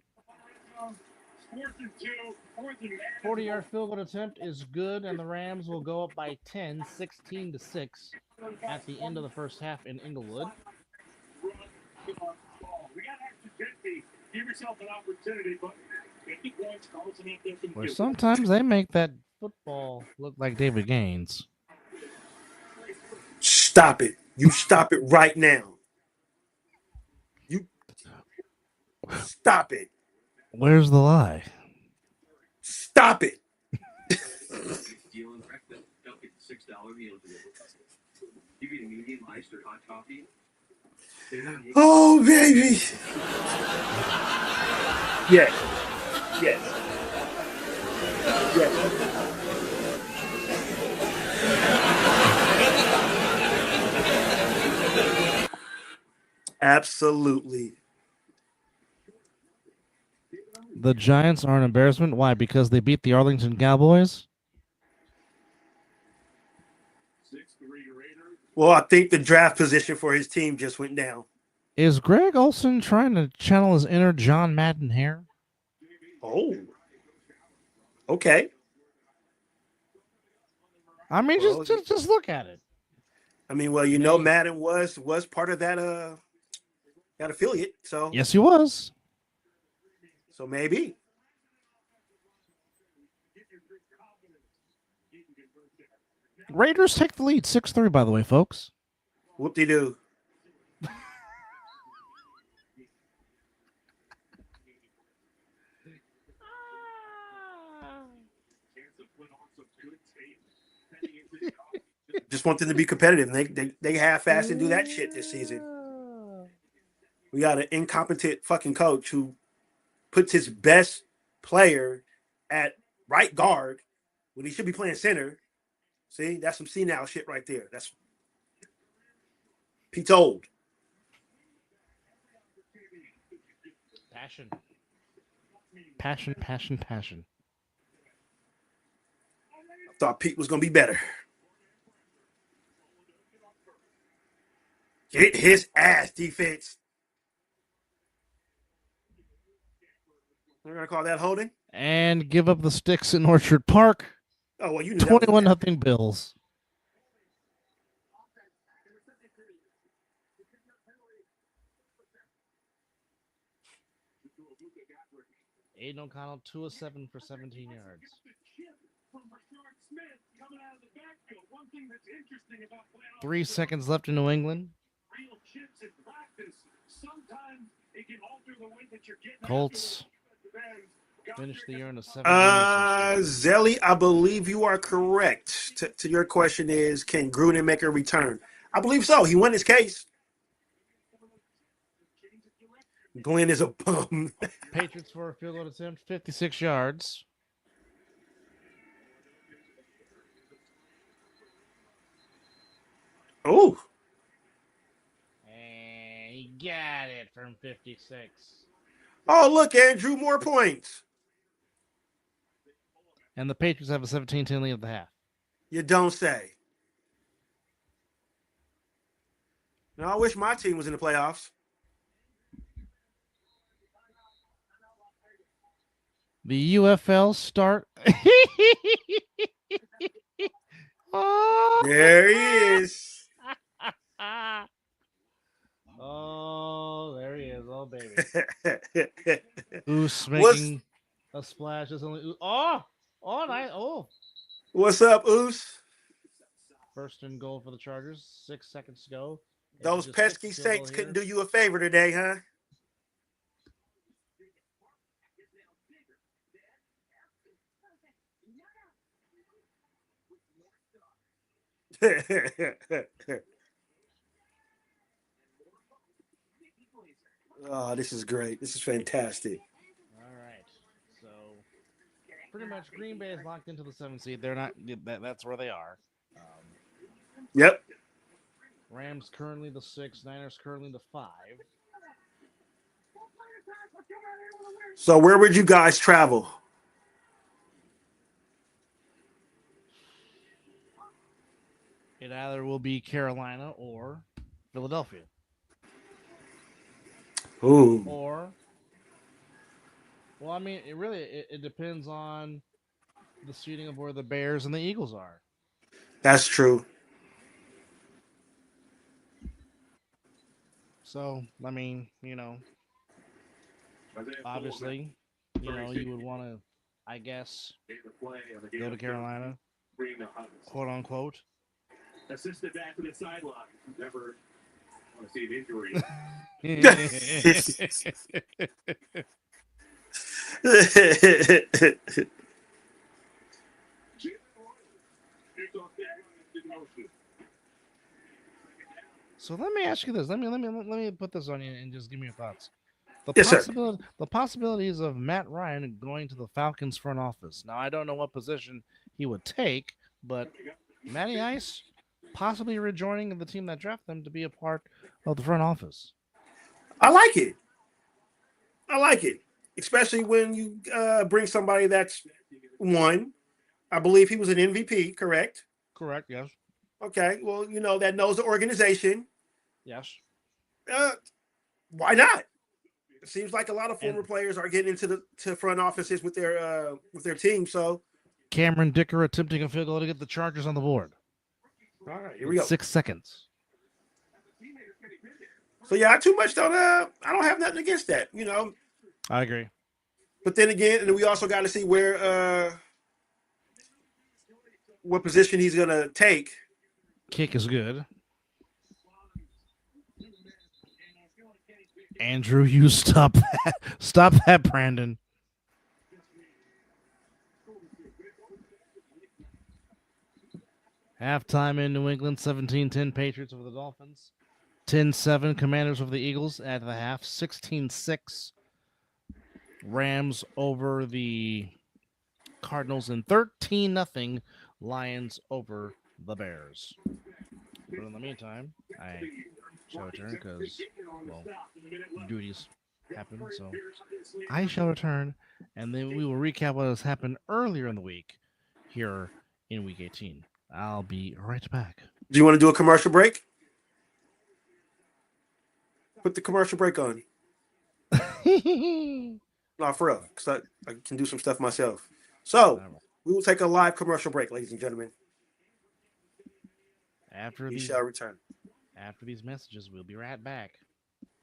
40-yard field goal attempt is good, and the Rams will go up by 10, 16-6 at the end of the first half in Inglewood. We got to give yourself an opportunity, but 50 points calls enough there for Where you. sometimes they make that football look like David Gaines. Stop it. You stop it right now. You stop it. Where's the lie? Stop it. Stealing breakfast, don't get the $6 meal delivered. You get a medium iced or hot coffee. Oh, baby. Yes. Yes. Yes. Absolutely. The Giants are an embarrassment. Why? Because they beat the Arlington Cowboys? Well, I think the draft position for his team just went down. Is Greg Olson trying to channel his inner John Madden hair? Oh. Okay. I mean, Well, just look at it. I mean, well, you know, Madden was part of that affiliate, so Yes, he was. so maybe. Raiders take the lead, 6-3, by the way, folks. Whoop-de-doo. Just want them to be competitive. They half-ass and do that shit this season. We got an incompetent fucking coach who puts his best player at right guard when he should be playing center. See, that's some senile shit right there. That's Pete's old. Passion. Passion, passion, passion. I thought Pete was going to be better. Get his ass, defense. We're going to call that holding? And give up the sticks in Orchard Park. Oh, well, you knew that was 21-0 Bills. Aiden O'Connell, 2 of 7 for 17 yards. 3 seconds left in New England. Colts finish the year in a 7-game. Zelly, I believe you are correct. To your question is, can Gruden make a return? I believe so. He won his case. Glenn is a bum. Patriots for a field goal attempt, 56 yards. Oh. And he got it from 56. Oh, look, Andrew, more points. And the Patriots have a 17-10 lead at the half. You don't say. Now, I wish my team was in the playoffs. The UFL start. Oh. There he is. Oh, there he is. Oh, baby. Oos making a splash. It's only oh, nice. Oh. What's up, Oos? First and goal for the Chargers. 6 seconds to go. Those pesky Saints couldn't do you a favor today, huh? Oh, this is great. This is fantastic. All right. So, pretty much Green Bay is locked into the 7th seed. They're not. That's where they are. Yep. Rams currently the 6. Niners currently the 5. So, where would you guys travel? It either will be Carolina or Philadelphia. Ooh. Or, well, I mean, it depends on the seating of where the Bears and the Eagles are. That's true. So, I mean, obviously, you would want to, I guess, go to Carolina, quote unquote. Assisted back to the sideline. Never want to see an injury. So let me ask you this. Let me put this on you and just give me your thoughts. Yes, sir. The possibilities of Matt Ryan going to the Falcons front office. Now I don't know what position he would take, but Matty Ice possibly rejoining the team that drafted him to be a part of the front office. I like it. I like it, especially when you bring somebody that's one. I believe he was an MVP, correct? Correct. Yes. Okay. Well, that knows the organization. Yes. Uh, why not? It seems like a lot of former And players are getting into the front offices with their team. So, Cameron Dicker attempting a field goal to get the Chargers on the board. all right, here we With go. 6 seconds. So yeah, I too much don't. I don't have nothing against that. I agree. But then again, and we also got to see where what position he's gonna take. Kick is good. Andrew, you stop that. Stop that, Brandon. Halftime in New England, 17-10 Patriots over the Dolphins. 10-7 Commanders over the Eagles at the half. 16-6 Rams over the Cardinals. And 13-0 Lions over the Bears. But in the meantime, I shall return because, duties happen. So I shall return, and then we will recap what has happened earlier in the week here in Week 18. I'll be right back. Do you want to do a commercial break? Put the commercial break on. No, for real, because I can do some stuff myself. So we will take a live commercial break, ladies and gentlemen. We shall return. After these messages, we'll be right back.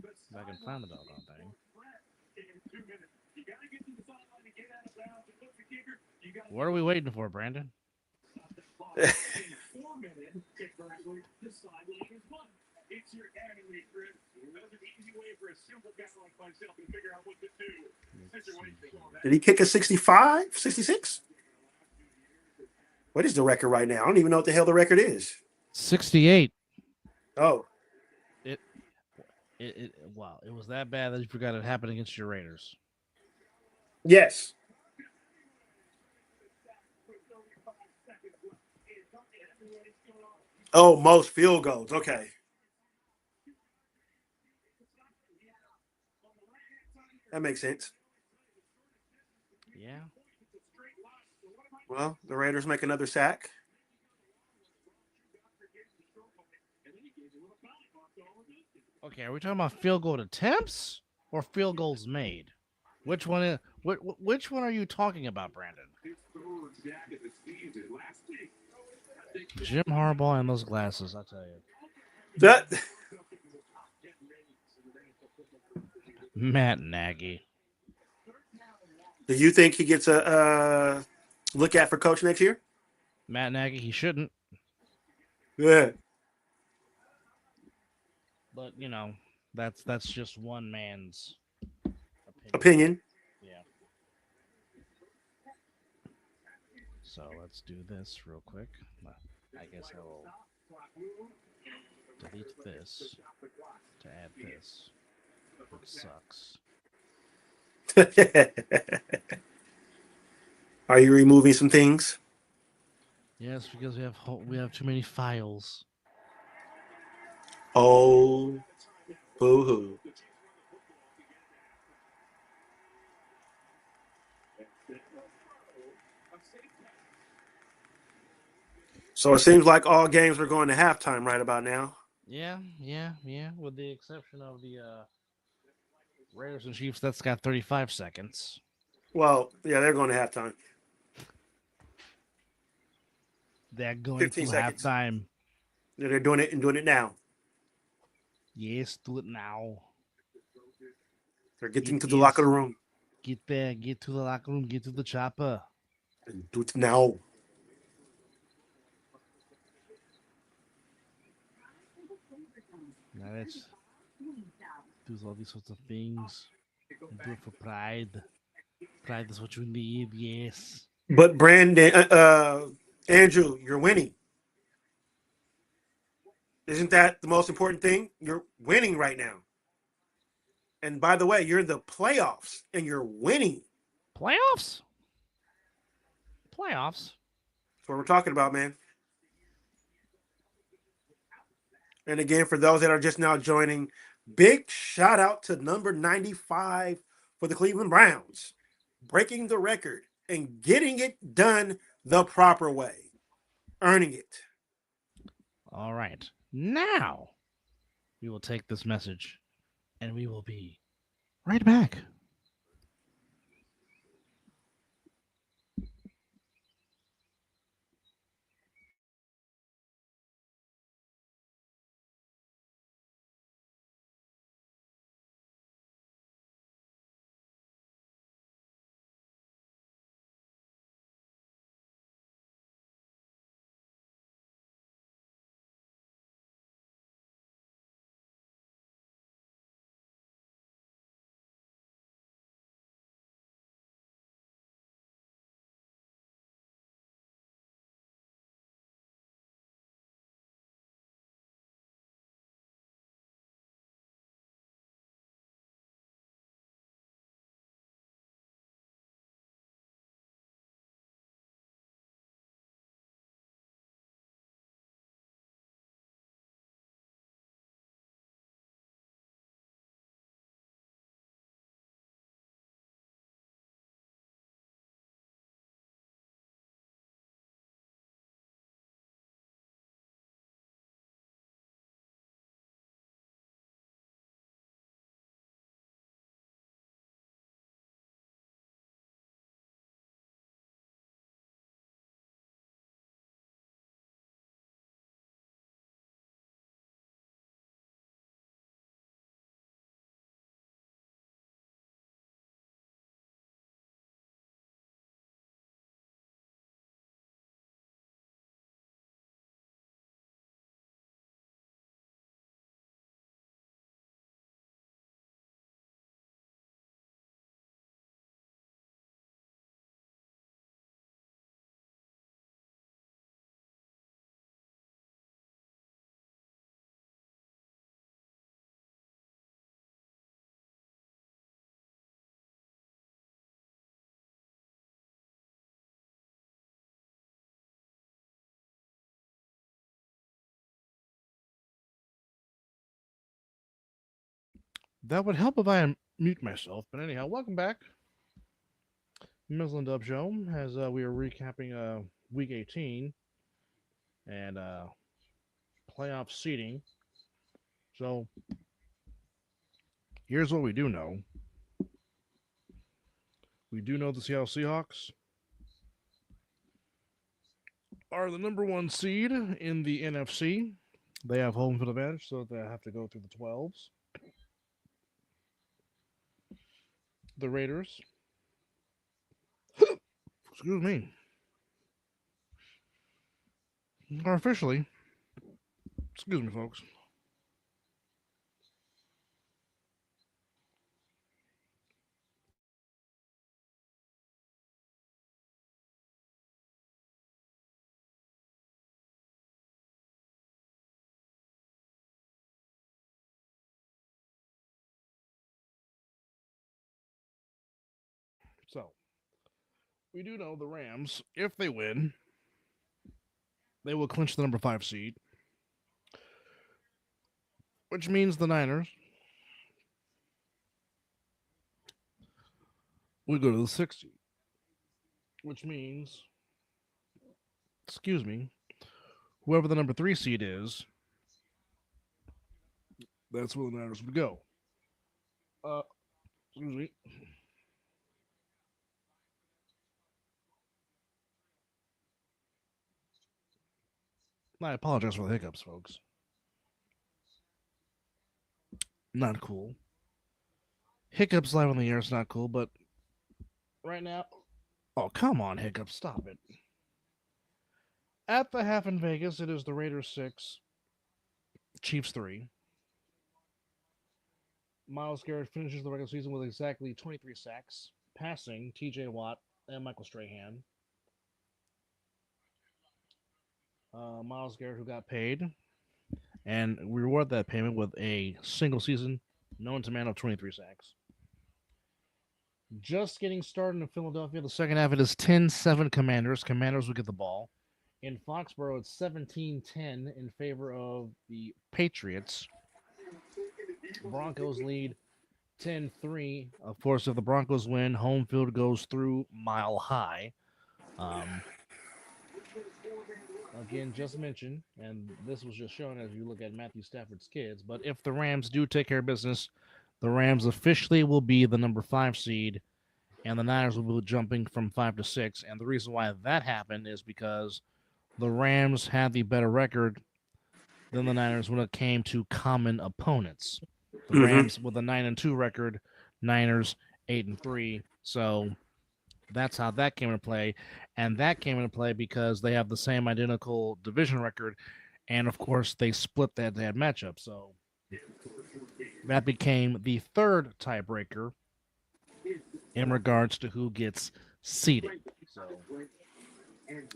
If I can find the doggone thing. What are we waiting for, Brandon? It's your annually trip. There's an easy way for a simple guy like myself to figure out what to do. Did he kick a 65, 66? What is the record right now? I don't even know what the hell the record is. 68. Oh. Wow. It was that bad that you forgot it happened against your Raiders. Yes. Oh, most field goals. Okay. That makes sense. Yeah. Well, the Raiders make another sack. Okay, are we talking about field goal attempts or field goals made? Which one are you talking about, Brandon? Jim Harbaugh and those glasses, I'll tell you. That Matt Nagy. Do you think he gets a look at for coach next year? Matt Nagy, he shouldn't. Yeah. But that's just one man's opinion. Yeah. So let's do this real quick. I guess I will delete this to add this. It sucks. Are you removing some things? Yes, because we have too many files. Oh, boo-hoo. So it seems like all games are going to halftime right about now. Yeah. With the exception of the Raiders and Chiefs, that's got 35 seconds. Well, yeah, they're going to halftime. They're going to 15 seconds. halftime. Yeah, they're doing it and doing it now. Yes, do it now. They're getting It to the locker is. room Get there. Get to the locker room. Get to the chopper. and do it now. Now let's do all these sorts of things. And do it for pride. Pride is what you need. Yes. But Brandon, Andrew, you're winning. Isn't that the most important thing? You're winning right now. And by the way, you're in the playoffs and you're winning. Playoffs? Playoffs? That's what we're talking about, man. And again, for those that are just now joining, big shout out to number 95 for the Cleveland Browns, breaking the record and getting it done the proper way, earning it. All right. Now we will take this message and we will be right back. That would help if I mute myself. But anyhow, welcome back. Mizzle and Dub Show as we are recapping week 18 and playoff seeding. So here's what we do know. We do know the Seattle Seahawks are the number one seed in the NFC. They have home field advantage, so they have to go through the 12s. The Raiders, excuse me, are officially, excuse me, folks. So we do know the Rams, if they win, they will clinch the number 5 seed, which means the Niners will go to the 6th seed, which means, excuse me, whoever the number 3 seed is, that's where the Niners would go. Excuse me. I apologize for the hiccups, folks. Not cool. Hiccups live on the air is not cool, but right now. Oh, come on, hiccups. Stop it. At the half in Vegas, it is the Raiders 6, Chiefs 3. Myles Garrett finishes the regular season with exactly 23 sacks, passing TJ Watt and Michael Strahan. Myles Garrett, who got paid, and we reward that payment with a single season, known to man of 23 sacks. Just getting started in Philadelphia. The second half, it is 10-7 Commanders. Commanders will get the ball. In Foxborough, it's 17-10 in favor of the Patriots. Broncos lead 10-3. Of course, if the Broncos win, home field goes through Mile High. Again, just mentioned, and this was just shown as you look at Matthew Stafford's kids, but if the Rams do take care of business, the Rams officially will be the number 5 seed, and the Niners will be jumping from 5 to 6. And the reason why that happened is because the Rams had the better record than the Niners when it came to common opponents. The Rams with a 9-2 record, Niners 8-3. So that's how that came into play. And that came into play because they have the same identical division record. And of course, they split that matchup. So that became the third tiebreaker in regards to who gets seeded. So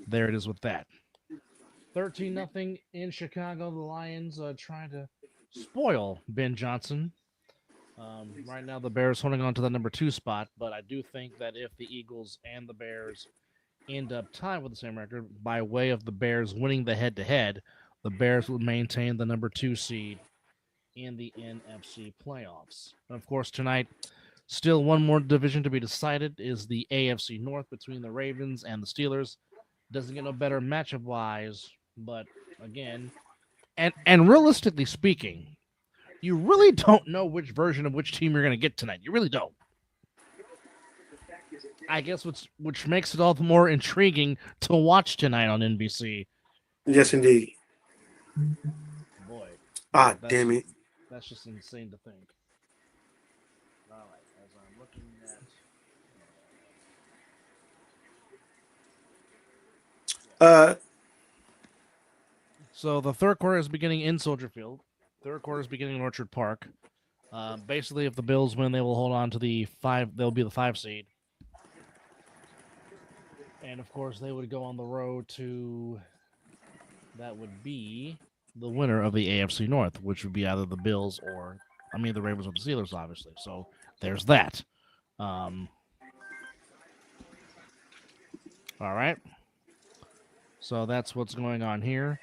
there it is with that. 13-0 in Chicago. The Lions trying to spoil Ben Johnson. Right now, the Bears holding on to the number 2 spot, but I do think that if the Eagles and the Bears end up tied with the same record, by way of the Bears winning the head-to-head, the Bears would maintain the number 2 seed in the NFC playoffs. And of course, tonight, still one more division to be decided is the AFC North between the Ravens and the Steelers. Doesn't get no better matchup-wise, but again, and realistically speaking, you really don't know which version of which team you're going to get tonight. You really don't. I guess which makes it all the more intriguing to watch tonight on NBC. Yes, indeed. Boy. Damn it. That's just insane to think. All right, as I'm looking at... So the third quarter is beginning in Soldier Field. Third quarter is beginning in Orchard Park. Basically, if the Bills win, they will hold on to the 5. They'll be the 5 seed. And of course, they would go on the road to. That would be the winner of the AFC North, which would be either the Bills or, the Ravens or the Steelers, obviously. So there's that. All right. So that's what's going on here.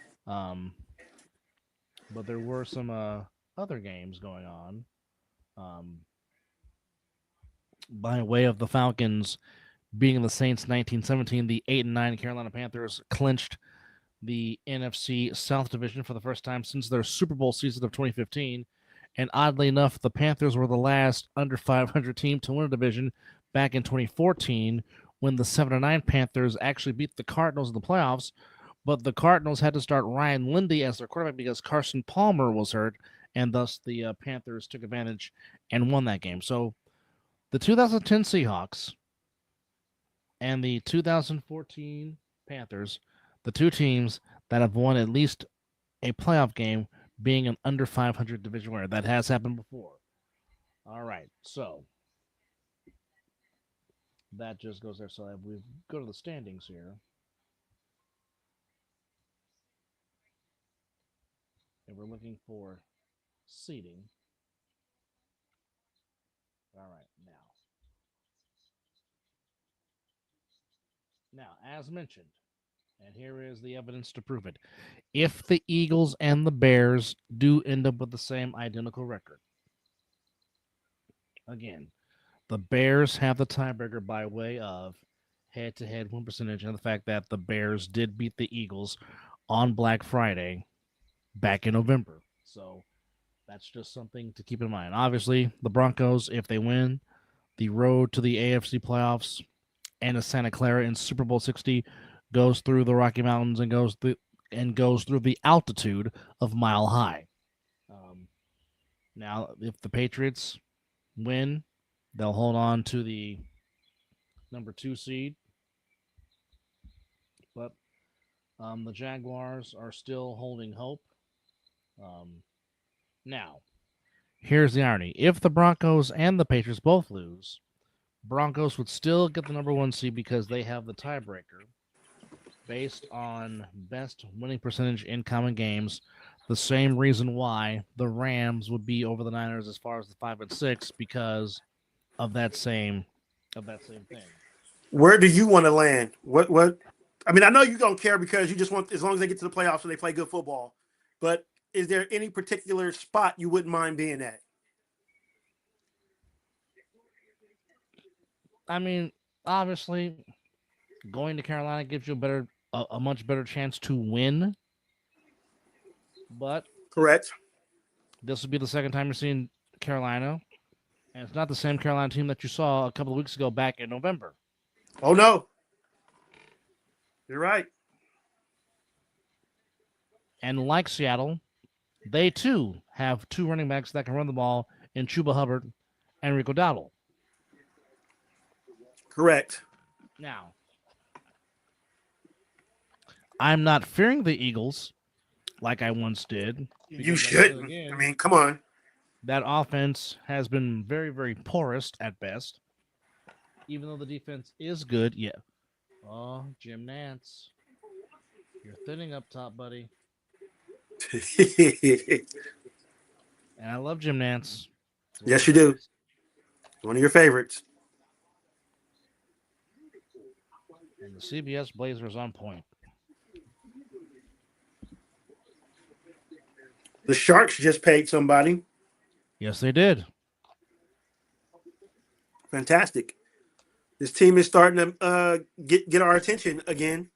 But there were some other games going on. By way of the Falcons beating the Saints 19-17, the 8-9 Carolina Panthers clinched the NFC South Division for the first time since their Super Bowl season of 2015. And oddly enough, the Panthers were the last under 500 team to win a division back in 2014 when the 7-9 Panthers actually beat the Cardinals in the playoffs. But the Cardinals had to start Ryan Lindy as their quarterback because Carson Palmer was hurt, and thus the Panthers took advantage and won that game. So the 2010 Seahawks and the 2014 Panthers, the two teams that have won at least a playoff game being an under 500 division winner. That has happened before. All right, so that just goes there. So if we go to the standings here. And we're looking for seeding. All right, now, as mentioned, and here is the evidence to prove it. If the Eagles and the Bears do end up with the same identical record, again, the Bears have the tiebreaker by way of head-to-head win percentage and the fact that the Bears did beat the Eagles on Black Friday back in November. So that's just something to keep in mind. Obviously, the Broncos, if they win, the road to the AFC playoffs and to Santa Clara in Super Bowl 60 goes through the Rocky Mountains and goes and goes through the altitude of Mile High. Now, if the Patriots win, they'll hold on to the number 2 seed. But the Jaguars are still holding hope. Now, here's the irony. If the Broncos and the Patriots both lose, Broncos would still get the number 1 seed because they have the tiebreaker based on best winning percentage in common games. The same reason why the Rams would be over the Niners as far as the 5 and 6 because of that same thing. Where do you want to land? What? I mean, I know you don't care because you just want as long as they get to the playoffs and they play good football. But is there any particular spot you wouldn't mind being at? I mean, obviously, going to Carolina gives you a much better chance to win. But Correct. this would be the second time you're seeing Carolina, and it's not the same Carolina team that you saw a couple of weeks ago back in November. Oh no, you're right. And like Seattle, they too have 2 running backs that can run the ball in Chuba Hubbard and Rico Dowdle. Correct. Now, I'm not fearing the Eagles like I once did. You shouldn't. I mean, come on. That offense has been very, very porous at best. Even though the defense is good, yeah. Oh, Jim Nantz. You're thinning up top, buddy. And I love Jim Nantz. Yes, you do. One of your favorites. And the CBS Blazers on point. The Sharks just paid somebody. Yes, they did. Fantastic. This team is starting to get our attention again.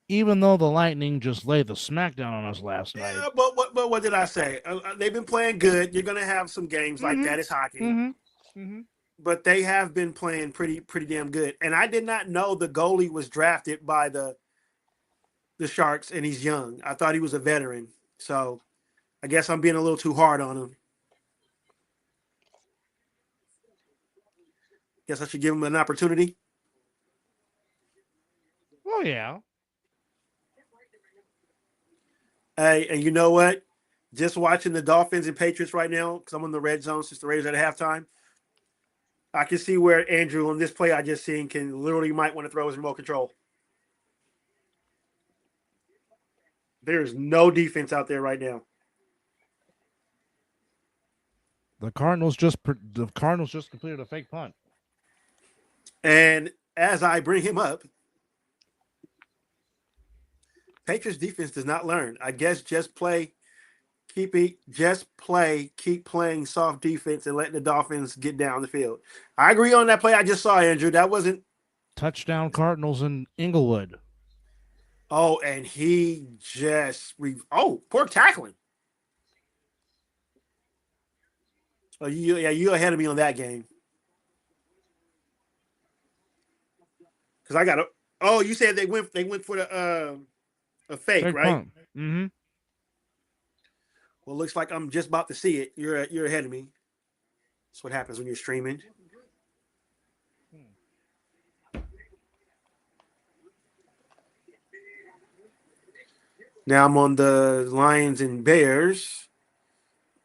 Even though the Lightning just laid the smackdown on us last night. Yeah, but what did I say? They've been playing good. You're going to have some games like that. It's hockey. But they have been playing pretty damn good. And I did not know the goalie was drafted by the Sharks, and he's young. I thought he was a veteran. So I guess I'm being a little too hard on him. Guess I should give him an opportunity. Oh, yeah. Hey, and you know what? Just watching the Dolphins and Patriots right now, because I'm on the red zone since the Raiders are at halftime, I can see where Andrew on this play I just seen can literally might want to throw his remote control. There's no defense out there right now. The Cardinals just completed a fake punt. And as I bring him up, Patriots defense does not learn. I guess keep playing soft defense and letting the Dolphins get down the field. I agree on that play I just saw, Andrew. That wasn't touchdown Cardinals in Inglewood. Oh, and he just poor tackling. Oh, you ahead of me on that game. Because I got you said they went for the a fake, right? Mm-hmm. Well, looks like I'm just about to see it. You're ahead of me. That's what happens when you're streaming. Now I'm on the Lions and Bears.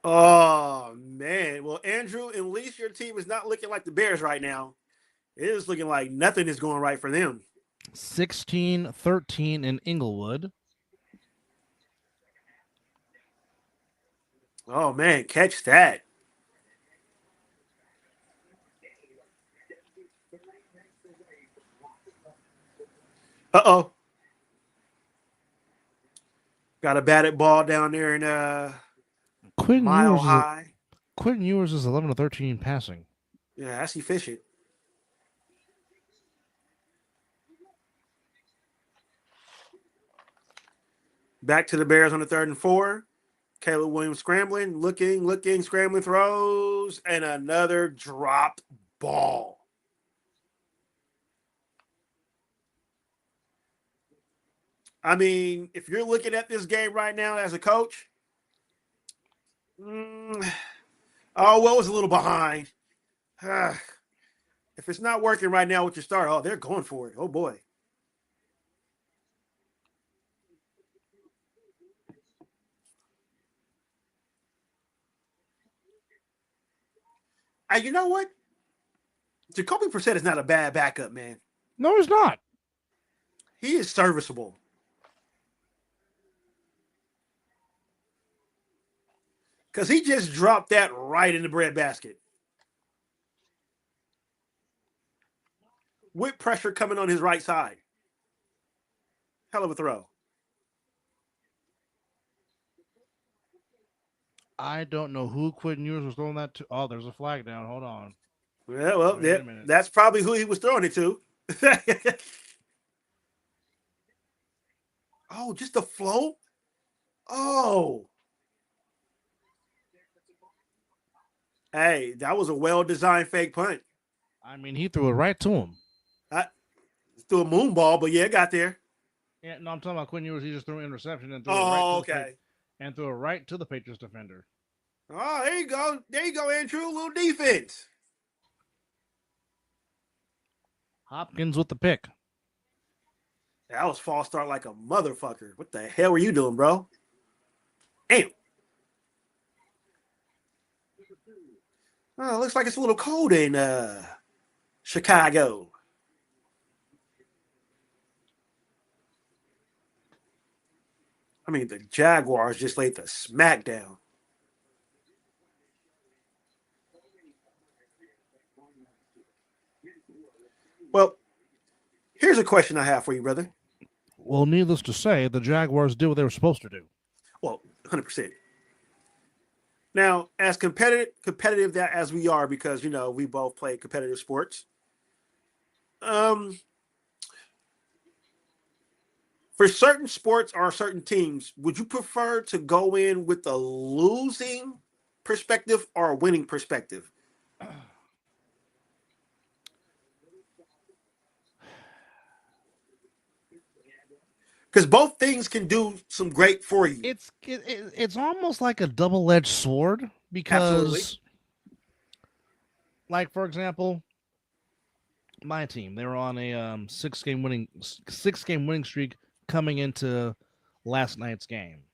Oh, man. Well, Andrew, at least your team is not looking like the Bears right now. It is looking like nothing is going right for them. 16-13 in Inglewood. Oh, man. Catch that. Uh-oh. Got a batted ball down there in Mile High. Quentin Ewers is 11-13 passing. Yeah, that's efficient. Back to the Bears on the 3rd and 4. Caleb Williams scrambling, looking, scrambling throws, and another dropped ball. I mean, if you're looking at this game right now as a coach, well, was a little behind. If it's not working right now with your start, they're going for it. Oh boy. You know what? Jacoby Brissett is not a bad backup, man. No, he's not. He is serviceable. Because he just dropped that right in the breadbasket. With pressure coming on his right side. Hell of a throw. I don't know who Quentin Ewers was throwing that to. Oh, there's a flag down. Hold on. Yeah, well, Wait a minute. that's probably who he was throwing it to. Oh, just the flow? Oh. Hey, that was a well-designed fake punt. I mean, he threw it right to him. Threw a moon ball, but yeah, it got there. Yeah, no, I'm talking about Quentin Ewers. He just threw an interception and threw And threw it right to the Patriots defender. Oh, there you go. There you go, Andrew. A little defense. Hopkins with the pick. That was false start like a motherfucker. What the hell were you doing, bro? Damn. Oh, it looks like it's a little cold in Chicago. I mean, the Jaguars just laid the smackdown. Well, here's a question I have for you, brother. Well, needless to say, the Jaguars did what they were supposed to do. Well, 100%. Now, as competitive that as we are, because we both play competitive sports. For certain sports or certain teams, would you prefer to go in with a losing perspective or a winning perspective? Because both things can do some great for you. It's almost like a double-edged sword because, Absolutely. like for example, my team, they were on a six-game winning streak coming into last night's game.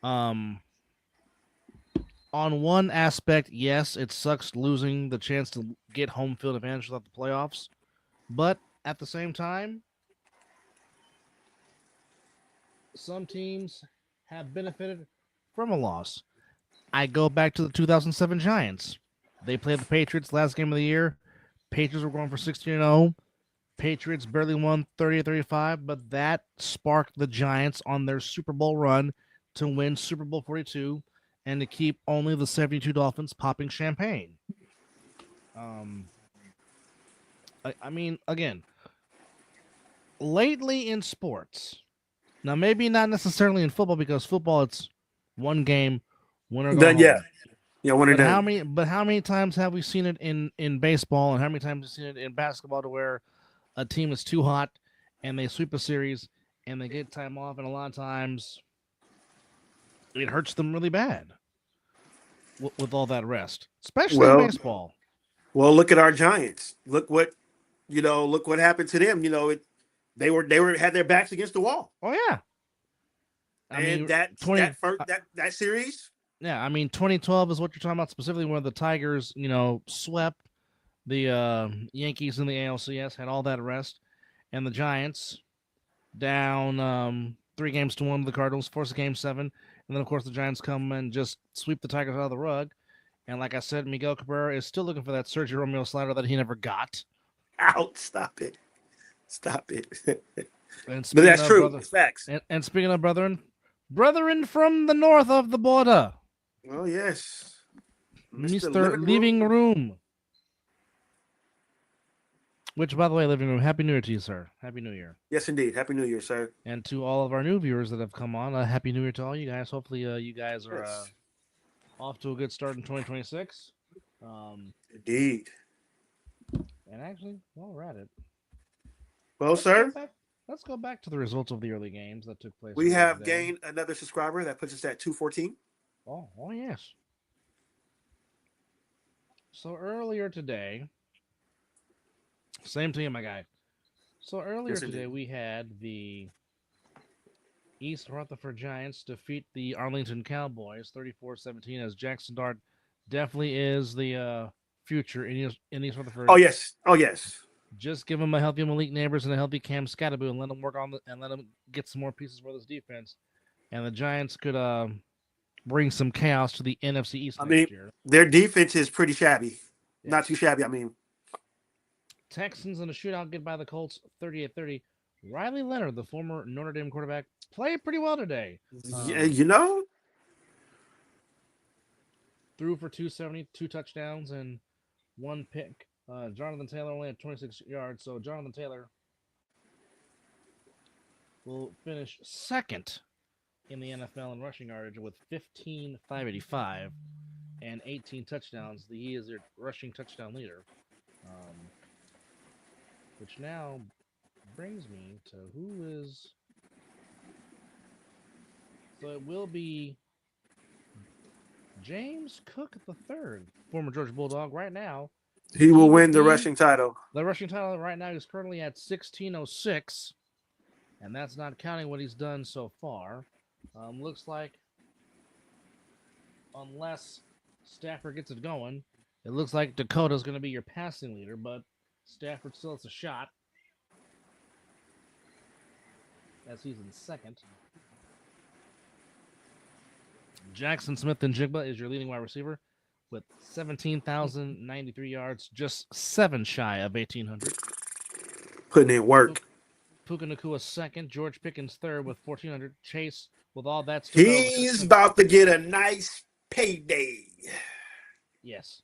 On one aspect, yes, it sucks losing the chance to get home field advantage without the playoffs, but at the same time, some teams have benefited from a loss. I go back to the 2007 Giants. They played the Patriots last game of the year. Patriots were going for 16-0. Patriots barely won 30-35, but that sparked the Giants on their Super Bowl run to win Super Bowl 42 and to keep only the 72 Dolphins popping champagne. I mean, again, lately in sports, now maybe not necessarily in football because football it's one game, winner go home. Yeah, winner But done. how many times have we seen it in baseball, and how many times have we seen it in basketball to where a team is too hot and they sweep a series and they get time off, and a lot of times it hurts them really bad with all that rest, especially in baseball. Well, look at our Giants. Look what happened to them. They had their backs against the wall. Oh yeah. I mean, that series. Yeah, I mean 2012 is what you're talking about specifically, where the Tigers, swept the Yankees in the ALCS, had all that rest, and the Giants down 3-1 to the Cardinals, force a Game 7, and then of course the Giants come and just sweep the Tigers out of the rug. And like I said, Miguel Cabrera is still looking for that Sergio Romeo slider that he never got. Out! Stop it! But that's true. It's facts. And speaking of brethren from the north of the border. Oh yes, Mr. Living Room. Which, by the way, Living Room, Happy New Year to you, sir. Happy New Year. Yes, indeed. Happy New Year, sir. And to all of our new viewers that have come on, Happy New Year to all you guys. Hopefully you guys are off to a good start in 2026. Indeed. And actually, while we're at it. Well, sir. Let's go back to the results of the early games that took place. We earlier have today. gained another subscriber. That puts us at 214. Oh yes. So earlier today, same to you, my guy. So earlier Yes, today, indeed. we had the East Rutherford Giants defeat the Arlington Cowboys 34-17, as Jackson Dart definitely is the future in East Rutherford. Oh, yes. Oh, yes. Just give him a healthy Malik Neighbors and a healthy Cam Scatterbo and let him work on and let him get some more pieces for this defense. And the Giants could bring some chaos to the NFC East I next mean, year. their defense is pretty shabby. Not Yes. too shabby, I mean. Texans in a shootout get by the Colts 38-30. Riley Leonard, the former Notre Dame quarterback, played pretty well today. Yeah, you know? Threw for 270, 2 touchdowns, and 1 pick. Jonathan Taylor only had 26 yards, so Jonathan Taylor will finish second in the NFL in rushing yardage with 15,585 and 18 touchdowns. He is their rushing touchdown leader, which now brings me to who is. So it will be James Cook III, former Georgia Bulldog. Right now, He will would win the lead rushing title. the rushing title. Right now, he's currently at 1606, and that's not counting what he's done so far. Looks like, unless Stafford gets it going, it looks like Dakota's going to be your passing leader, but Stafford still has a shot as he's in second. Jackson Smith and Jigba is your leading wide receiver with 17,093 yards, just 7 shy of 1,800. Putting in work. Puka Nakua second, George Pickens third with 1,400. Chase with all that still go. He's about to get a nice payday. Yes.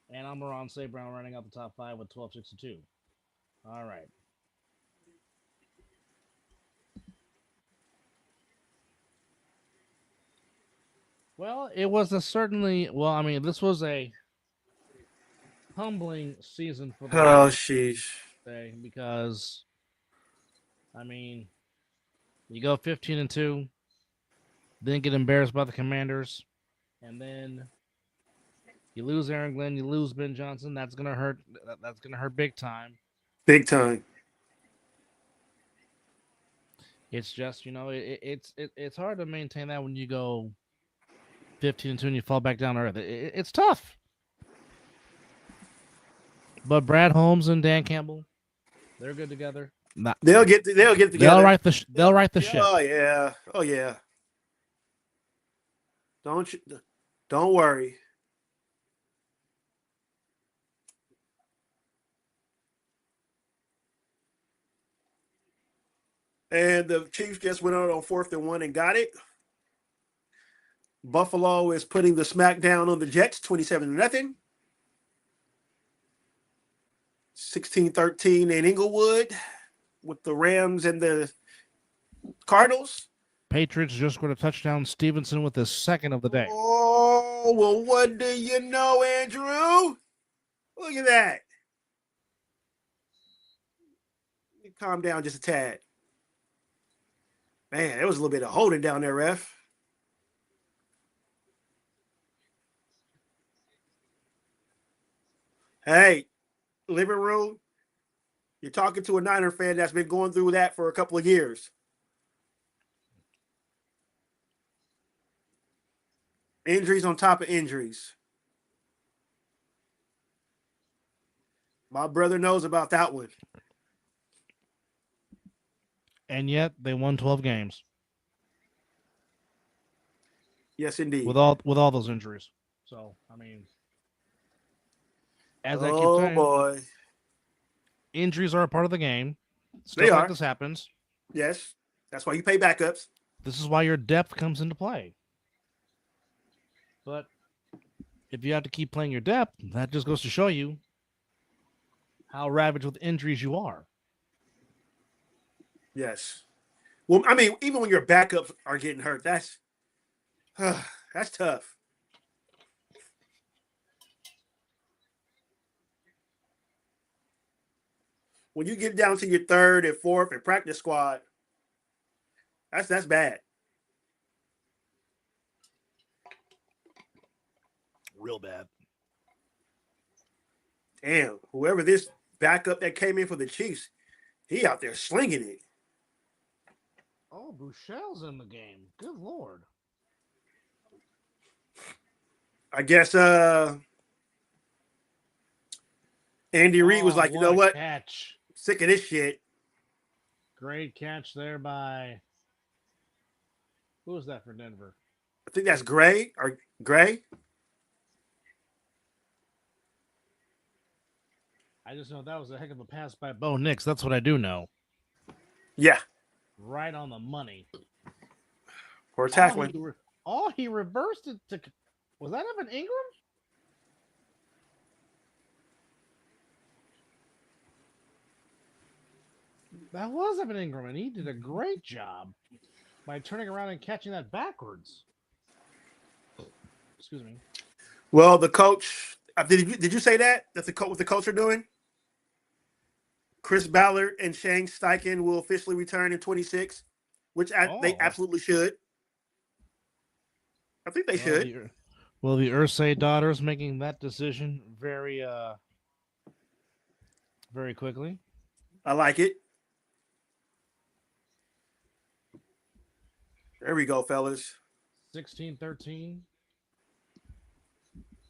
And Almiron St. Brown running out the top 5 with 1,262. All right. Well, it was a certainly, well, I mean, this was a humbling season for the Oh, Giants sheesh. today because, I mean, you go 15-2, then get embarrassed by the Commanders, and then you lose Aaron Glenn, you lose Ben Johnson. That's gonna hurt. That's gonna hurt big time. Big time. It's just it's hard to maintain that when you go 15-2 and you fall back down to earth. It's tough. But Brad Holmes and Dan Campbell, they're good together. They'll get together. They'll right the ship. Oh yeah. Oh yeah. Don't worry. And the Chiefs just went out on 4th and 1 and got it. Buffalo is putting the smackdown on the Jets, 27-0. 16-13 in Inglewood with the Rams and the Cardinals. Patriots just scored a touchdown. Stevenson with his second of the day. Oh, well, what do you know, Andrew? Look at that. Calm down just a tad. Man, there was a little bit of holding down there, ref. Hey, living room, you're talking to a Niner fan that's been going through that for a couple of years. Injuries on top of injuries. My brother knows about that one. And yet they won 12 games. Yes, indeed. With all those injuries. So, I mean, as I keep saying, boy. Injuries are a part of the game. They Stuff are. like this happens. Yes. That's why you pay backups. This is why your depth comes into play. But if you have to keep playing your depth, that just goes to show you how ravaged with injuries you are. Yes. Well, I mean, even when your backups are getting hurt, that's tough. when you get down to your third and fourth and practice squad, that's bad. Real bad. Damn, whoever this backup that came in for the Chiefs, he out there slinging it. Oh, Bouchel's in the game. Good Lord. I guess Andy Reid was like, you know what? Catch. Sick of this shit. Great catch there by. Who was that for Denver? I think that's Gray or Gray. I just know that was a heck of a pass by Bo Nix. That's what I do know. Yeah. Right on the money. Or tackling. He reversed it to. Was that Evan Ingram? That was Evan Ingram, and he did a great job by turning around and catching that backwards. Excuse me. Well, the coach, did you say that? That's what the coach are doing? Chris Ballard and Shane Steichen will officially return in 26, which they absolutely should. I think they should. The Ursay daughters making that decision very quickly. I like it. There we go, fellas. 16-13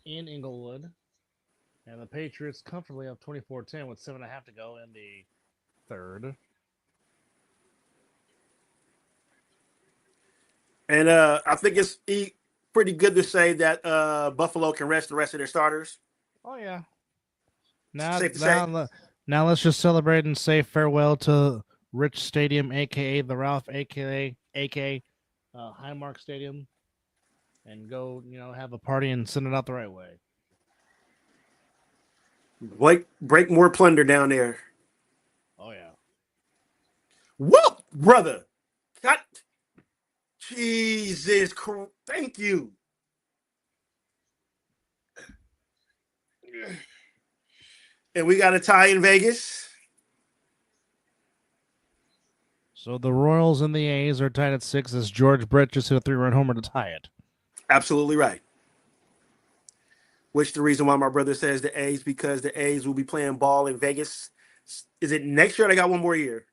in Inglewood. And the Patriots comfortably up 24-10 with 7.5 to go in the third. And I think it's pretty good to say that Buffalo can rest the rest of their starters. Oh, yeah. Now let's just celebrate and say farewell to Rich Stadium, a.k.a. the Ralph, a.k.a. Highmark Stadium, and go, have a party and send it out the right way. Break more plunder down there. Oh, yeah. Whoop, brother. Cut. Jesus Christ. Thank you. And we got a tie in Vegas. So the Royals and the A's are tied at 6 as George Brett just hit a 3-run homer to tie it. Absolutely right. Which the reason why my brother says the A's, because the A's will be playing ball in Vegas. Is it next year? Or they got one more year.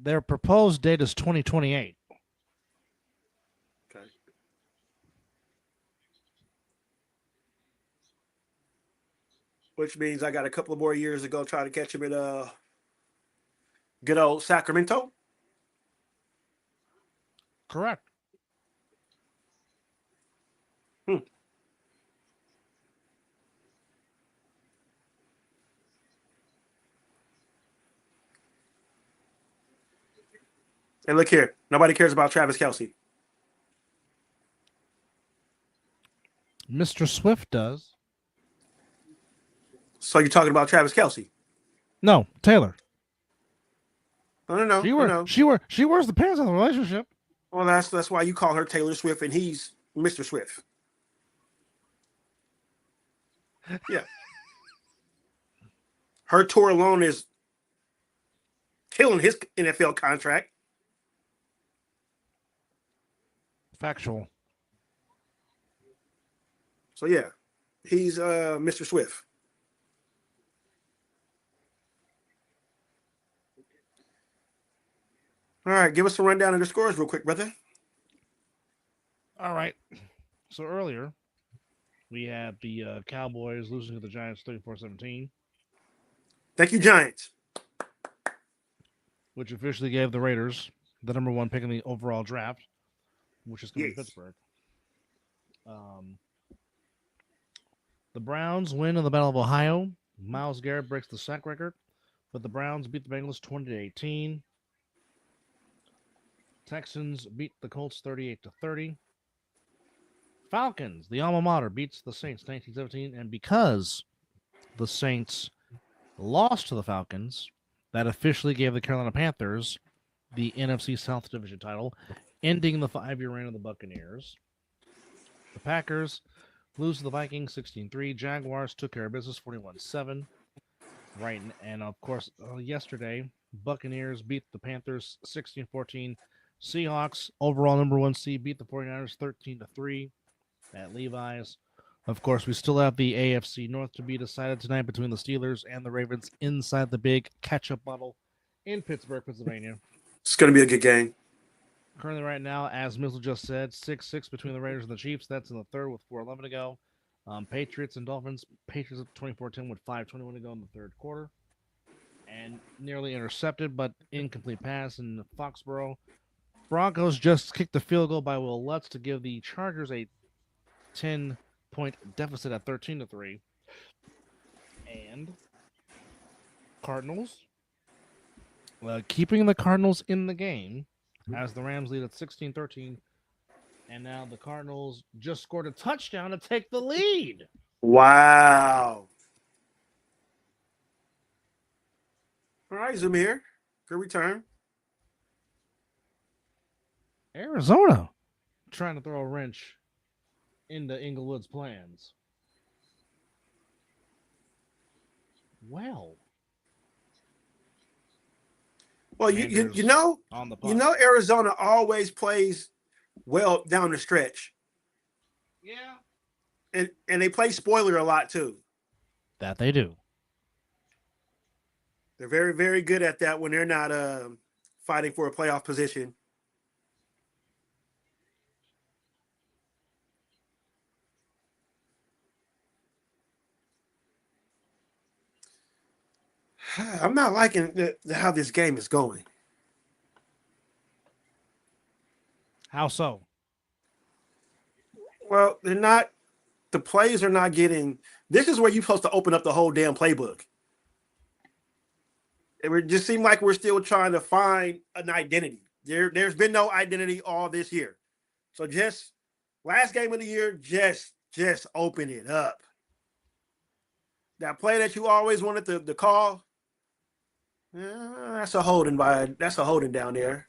Their proposed date is 2028. Okay. Which means I got a couple of more years to go try to catch him at good old Sacramento. Correct. And look here, nobody cares about Travis Kelce. Mr. Swift does. So you're talking about Travis Kelce? No, Taylor. No. She wears the pants of the relationship. Well, that's why you call her Taylor Swift and he's Mr. Swift. Yeah. Her tour alone is killing his NFL contract. Factual. So yeah, he's Mr. Swift. All right, give us a rundown of the scores real quick, brother. All right. So earlier, we had the Cowboys losing to the Giants 34-17. Thank you, Giants. Which officially gave the Raiders the number 1 pick in the overall draft, which is coming to Pittsburgh. The Browns win in the Battle of Ohio. Myles Garrett breaks the sack record, but the Browns beat the Bengals 20-18. Texans beat the Colts 38-30. Falcons, the alma mater, beats the Saints 19-17, and because the Saints lost to the Falcons, that officially gave the Carolina Panthers the NFC South Division title, ending the 5-year reign of the Buccaneers. The Packers lose to the Vikings 16-3. Jaguars took care of business 41-7. Right, and of course, yesterday, Buccaneers beat the Panthers 16-14. Seahawks, overall number 1 seed, beat the 49ers 13-3 at Levi's. Of course, we still have the AFC North to be decided tonight between the Steelers and the Ravens inside the big catch-up bottle in Pittsburgh, Pennsylvania. It's going to be a good game. Currently, right now, as Mizzle just said, 6-6 between the Raiders and the Chiefs. That's in the third with 4:11 to go. Patriots and Dolphins. Patriots up 24-10 with 5:21 to go in the third quarter. And nearly intercepted, but incomplete pass in Foxborough. Broncos just kicked the field goal by Will Lutz to give the Chargers a 10-point deficit at 13-3. And Cardinals, keeping the Cardinals in the game as the Rams lead at 16-13. And now the Cardinals just scored a touchdown to take the lead. Wow. All right, Zamir. Good return. Arizona trying to throw a wrench into Inglewood's plans. Well, you know, on the puck. you know, Arizona always plays well down the stretch, Yeah. and they play spoiler a lot too. That they do. They're very, very good at that when they're not fighting for a playoff position. I'm not liking how this game is going. How so? Well, they're not. The plays are not getting. This is where you're supposed to open up the whole damn playbook. It just seems like we're still trying to find an identity. There's been no identity all this year. So just last game of the year, just open it up. That play that you always wanted to call, that's a holding down there.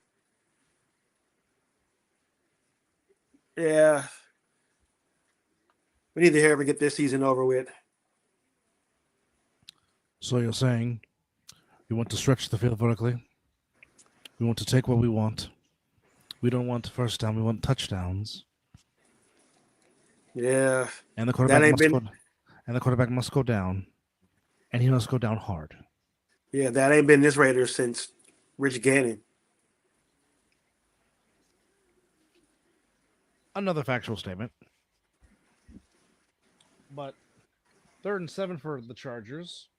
Yeah. We need to ever get this season over with. So you're saying we want to stretch the field vertically. We want to take what we want. We don't want first down. We want touchdowns. Yeah. And the quarterback must go down. And he must go down hard. Yeah, that ain't been this Raiders since Rich Gannon. Another factual statement. But 3rd and 7 for the Chargers.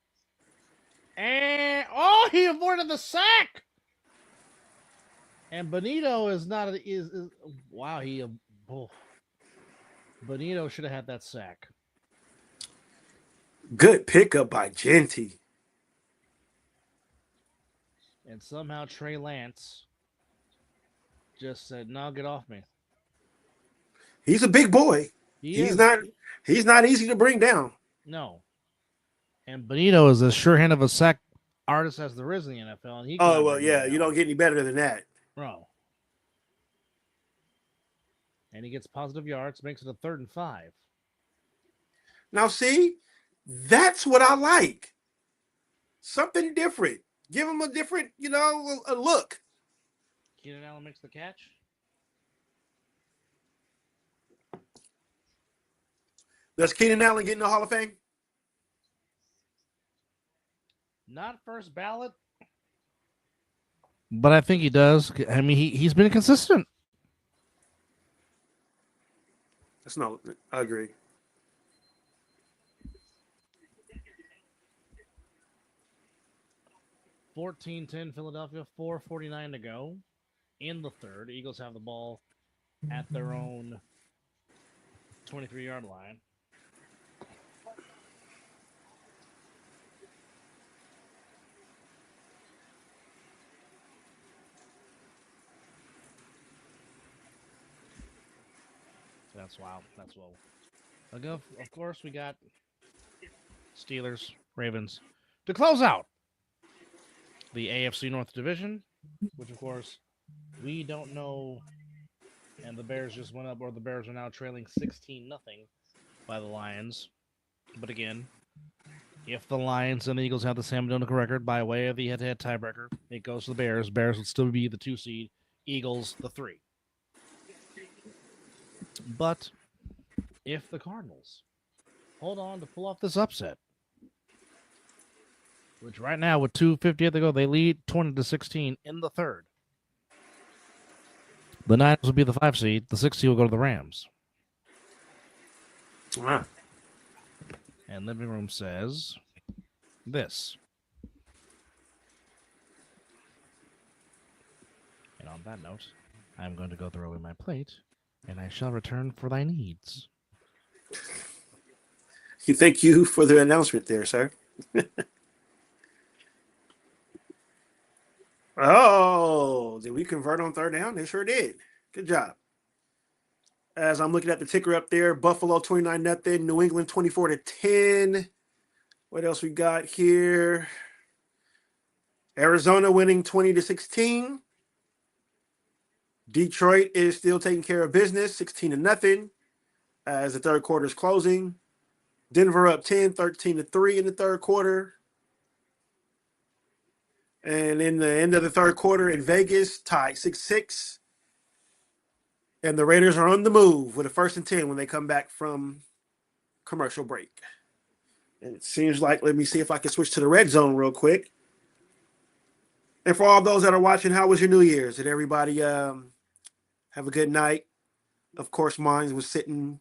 And he avoided the sack. And Benito is not wow, Benito should have had that sack. Good pickup by Genty. And somehow Trey Lance just said, "No, get off me." He's a big boy. He's not easy to bring down. No. And Benito is as sure-handed of a sack artist as there is in the NFL. And you don't get any better than that. Bro. And he gets positive yards, makes it a 3rd and 5. Now, see, that's what I like. Something different. Give him a different, a look. Keenan Allen makes the catch. Does Keenan Allen get in the Hall of Fame? Not first ballot. But I think he does. I mean, he's been consistent. I agree. (14-10) Philadelphia, 4:49 to go in the third. Eagles have the ball at their own 23-yard line. That's wild. That's low. Of course, we got Steelers, Ravens to close out the AFC North Division, which, of course, we don't know. And the Bears just went up, or the Bears are now trailing 16-0 by the Lions. But again, If the Lions and the Eagles have the same identical record by way of the head-to-head tiebreaker, it goes to the Bears. Bears would still be the 2 seed. Eagles the 3. But if the Cardinals hold on to pull off this upset, which right now with 2:58 to go, they lead 20-16 in the third. The Niners will be the 5 seed. The 6 seed will go to the Rams. Wow. And Living Room says this. And on that note, I'm going to go throw away my plate, and I shall return for thy needs. Thank you for the announcement there, sir. Oh, did we convert on third down? They sure did. Good job. As I'm looking at the ticker up there, Buffalo 29-0, New England 24-10. What else we got here? Arizona winning 20-16. Detroit is still taking care of business, 16-0, as the third quarter is closing. Denver up 10, 13-3 in the third quarter. And in the end of the third quarter in Vegas, tied 6-6. And the Raiders are on the move with a 1st and 10 when they come back from commercial break. And it seems like, let me see if I can switch to the red zone real quick. And for all those that are watching, how was your New Year's? Did everybody have a good night? Of course, mine was sitting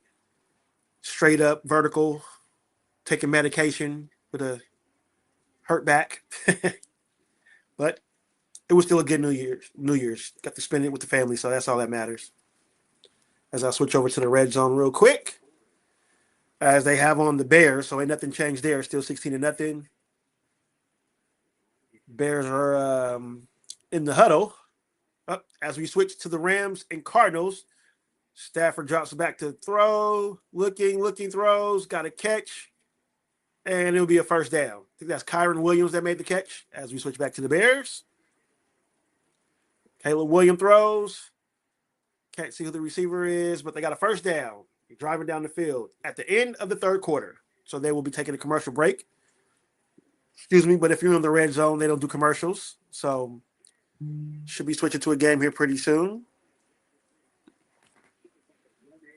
straight up, vertical, taking medication with a hurt back. But it was still a good New Year's. Got to spend it with the family, so that's all that matters. As I switch over to the red zone real quick, as they have on the Bears, so ain't nothing changed there. Still 16-0. Bears are in the huddle. As we switch to the Rams and Cardinals, Stafford drops back to throw, looking, throws, got a catch, and it'll be a first down. I think that's Kyron Williams that made the catch. As we switch back to the Bears, Caleb Williams throws. Can't see who the receiver is, but they got a first down. You're driving down the field at the end of the third quarter. So they will be taking a commercial break. Excuse me, but if you're in the red zone, they don't do commercials. So should be switching to a game here pretty soon.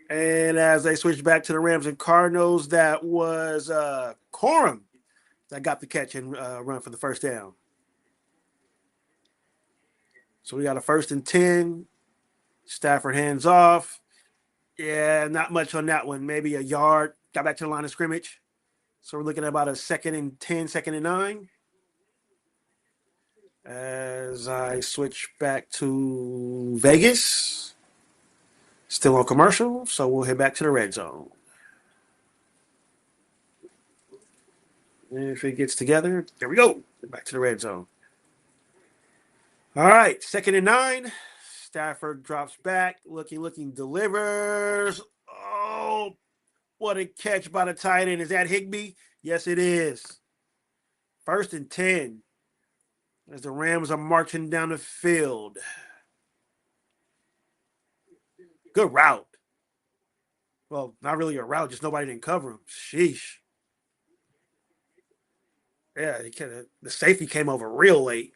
And as they switch back to the Rams and Cardinals, that was Corum that got the catch and run for the first down. So we got a 1st and 10. Stafford hands off. Yeah, not much on that one. Maybe a yard. Got back to the line of scrimmage. So we're looking at about a 2nd and 10, 2nd and 9. As I switch back to Vegas. Still on commercial, so we'll head back to the red zone. If it gets together, there we go. Back to the red zone. All right, 2nd and 9. Stafford drops back, looking, delivers. Oh, what a catch by the tight end. Is that Higbee? Yes, it is. 1st and 10 as the Rams are marching down the field. Good route. Well, not really a route, just nobody didn't cover him. Sheesh. Yeah, the safety came over real late.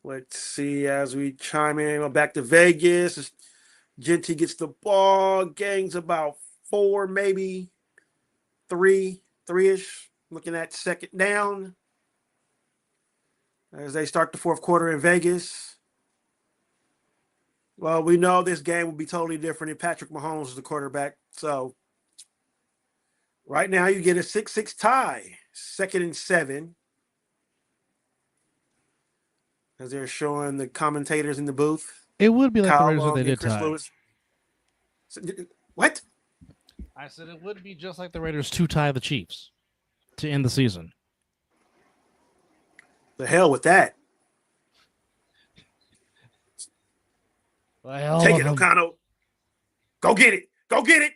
Let's see as we chime in back to Vegas. Genty gets the ball, gains about 4, maybe 3-ish. Looking at 2nd down as they start the fourth quarter in Vegas. Well, we know this game will be totally different if Patrick Mahomes is the quarterback. So right now you get a 6-6 tie, 2nd and 7. As they're showing the commentators in the booth. It would be like Kyle the Raiders if Long they and did Chris tie. Lewis. What? I said it would be just like the Raiders to tie the Chiefs to end the season. The hell with that. Well, Take it, O'Connell. Go get it. Go get it.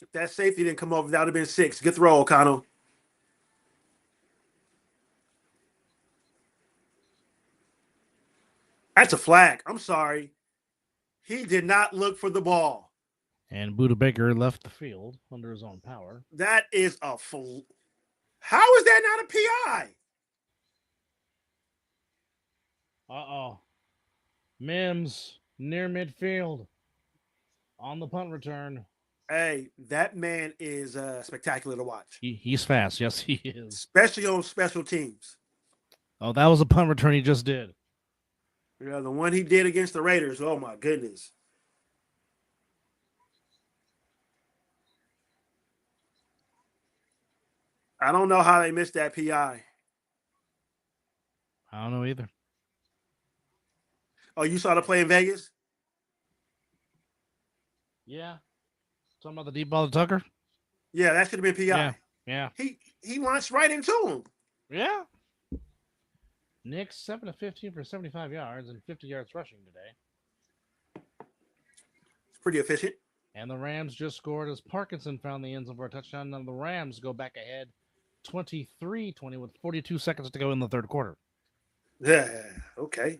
If that safety didn't come over, that would have been 6. Good throw, O'Connell. That's a flag. I'm sorry. He did not look for the ball. And Buda Baker left the field under his own power. That is a fool. How is that not a PI? Uh-oh. Mims near midfield on the punt return. Hey, that man is spectacular to watch. He's fast. Yes, he is. Especially on special teams. Oh, that was a punt return he just did. Yeah, the one he did against the Raiders. Oh, my goodness. I don't know how they missed that PI. I don't know either. Oh, you saw the play in Vegas? Yeah. Talking about the deep ball to Tucker? Yeah, that should have been PI. Yeah. He launched right into him. Yeah. Nick 7 of 15 for 75 yards and 50 yards rushing today. It's pretty efficient. And the Rams just scored as Parkinson found the end zone for a touchdown. Now the Rams go back ahead 23-20 with 42 seconds to go in the third quarter. Yeah, okay.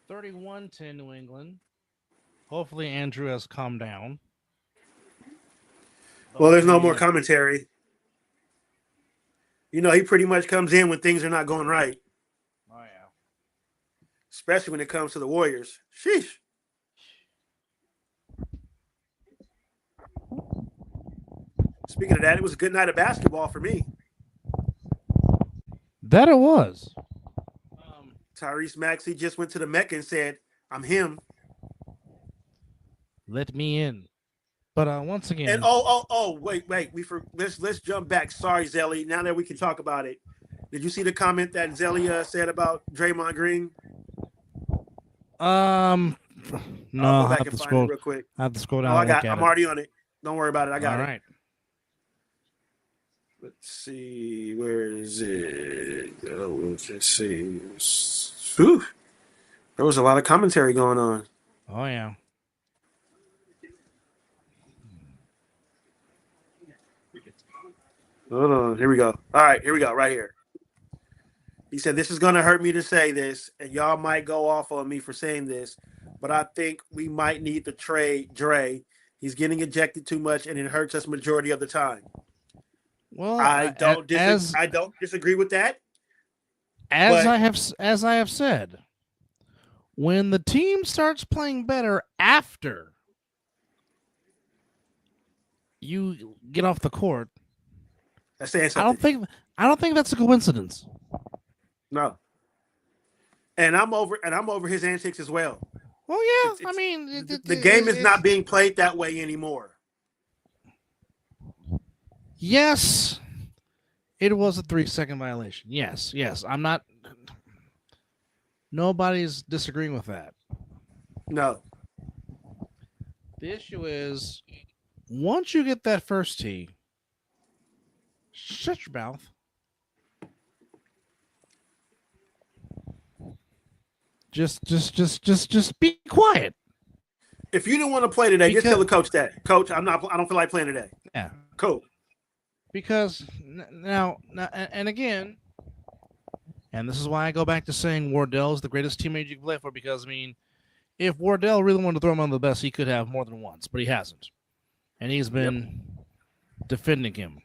(31-10) New England. Hopefully Andrew has calmed down. Well, there's no more commentary. You know, he pretty much comes in when things are not going right. Oh, yeah. Especially when it comes to the Warriors. Sheesh. Speaking of that, it was a good night of basketball for me. That it was. Tyrese Maxey just went to the Mecca and said, I'm him. Let me in. But once again. And wait. Let's jump back. Sorry, Zelly. Now that we can talk about it. Did you see the comment that Zelly said about Draymond Green? No, I'll go back and find it real quick. I have to scroll down. I'm already on it. Don't worry about it. I got it. All right. Let's see. Where is it? Let's see. Whew. There was a lot of commentary going on. Oh, yeah. Hold on. Here we go. All right. Here we go. Right here. He said, this is going to hurt me to say this, and y'all might go off on me for saying this, but I think we might need to trade Dre. He's getting ejected too much, and it hurts us majority of the time. Well, I don't disagree with that. As I have said, when the team starts playing better after you get off the court, that's saying something. I don't think that's a coincidence. No. And I'm over his antics as well. Well, yeah. The game is not being played that way anymore. Yes, it was a 3-second violation. Yes. I'm not. Nobody's disagreeing with that. No. The issue is, once you get that first tee, shut your mouth. Just be quiet. If you didn't want to play today, just tell the coach that. Coach, I don't feel like playing today. Yeah. Cool. Because now, and again, and this is why I go back to saying Wardell is the greatest teammate you can play for. Because if Wardell really wanted to throw him on the best, he could have more than once, but he hasn't, and he's been defending him.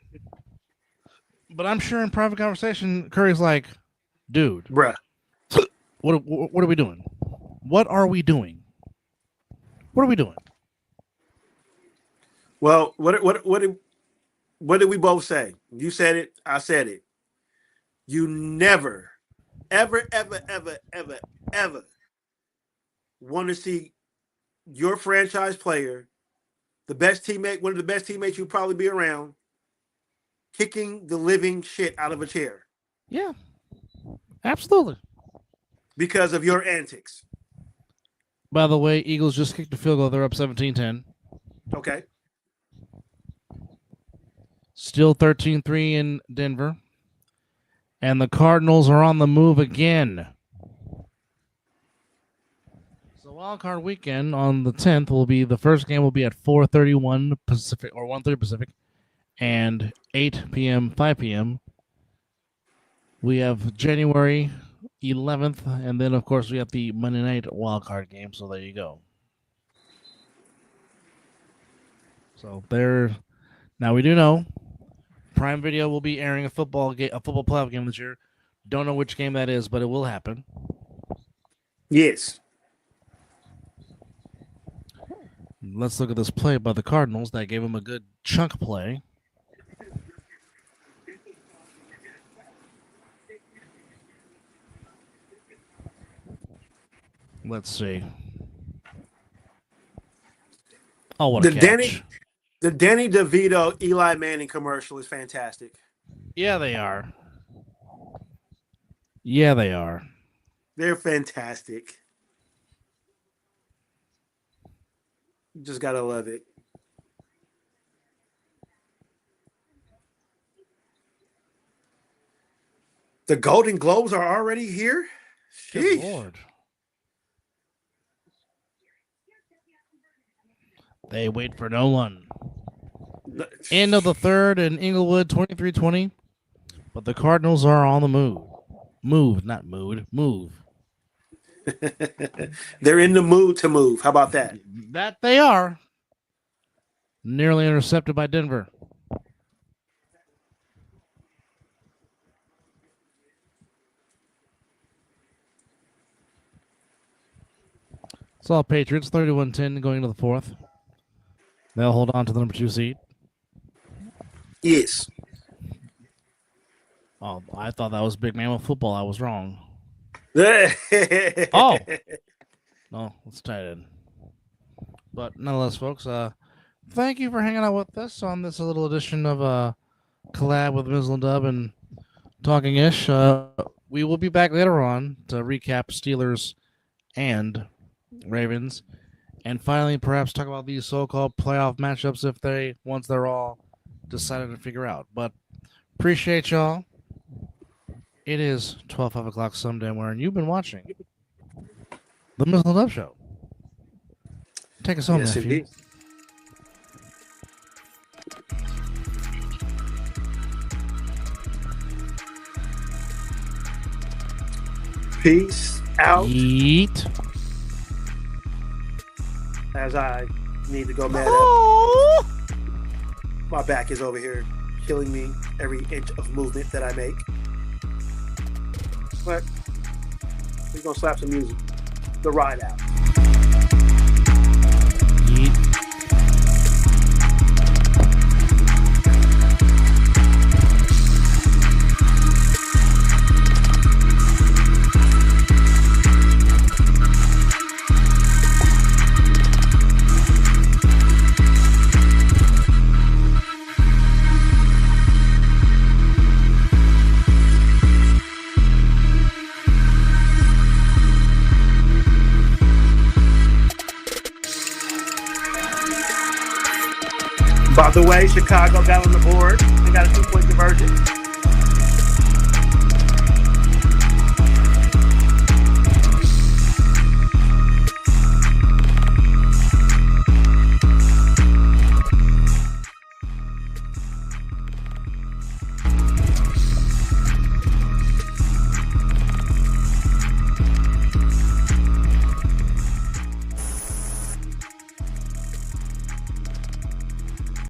But I'm sure in private conversation, Curry's like, "Dude, bruh, what are we doing? What are we doing? What are we doing?" Well, what did we both say? You said it. I said it. You never, ever want to see your franchise player, the best teammate, one of the best teammates you'll probably be around, kicking the living shit out of a chair. Yeah, absolutely. Because of your antics. By the way, Eagles just kicked a field goal. They're up 17-10. Okay. Still 13-3 in Denver. And the Cardinals are on the move again. So wild card weekend on the 10th will be the first game will be at 4:31 Pacific or 1:30 Pacific, and 8 p.m. 5 p.m. We have January 11th, and then of course we have the Monday night wild card game. So there you go. So there. Now we do know Prime Video will be airing a football playoff game this year. Don't know which game that is, but it will happen. Yes. Let's look at this play by the Cardinals. That gave them a good chunk play. Let's see. Oh, what a catch. The Danny DeVito Eli Manning commercial is fantastic. Yeah, they are. Yeah, they are. They're fantastic. Just gotta love it. The Golden Globes are already here? Good Sheesh. Lord. They wait for no one. End of the third in Inglewood, 23-20. But the Cardinals are on the move. Move, not mood. Move. They're in the mood to move. How about that? That they are. Nearly intercepted by Denver. It's all Patriots, 31-10 going into the fourth. They'll hold on to the number 2 seed. Yes. Oh, I thought that was Big Mammal football. I was wrong. Oh. No, let's tie it in. But nonetheless, folks, thank you for hanging out with us on this little edition of Collab with Mizzle and Dub and Talking Ish. We will be back later on to recap Steelers and Ravens, and finally perhaps talk about these so-called playoff matchups once they're all decided to figure out. But appreciate y'all. It is 5 o'clock somewhere, and you've been watching the Mizzle and Dub Show. Take us home, Yes, nephew. indeed. Peace out. Eat. As I need to go mad Oh. at. My back is over here killing me every inch of movement that I make. But we're going to slap some music. The ride out. Eat. By the way, Chicago got on the board. They got a 2-point conversion.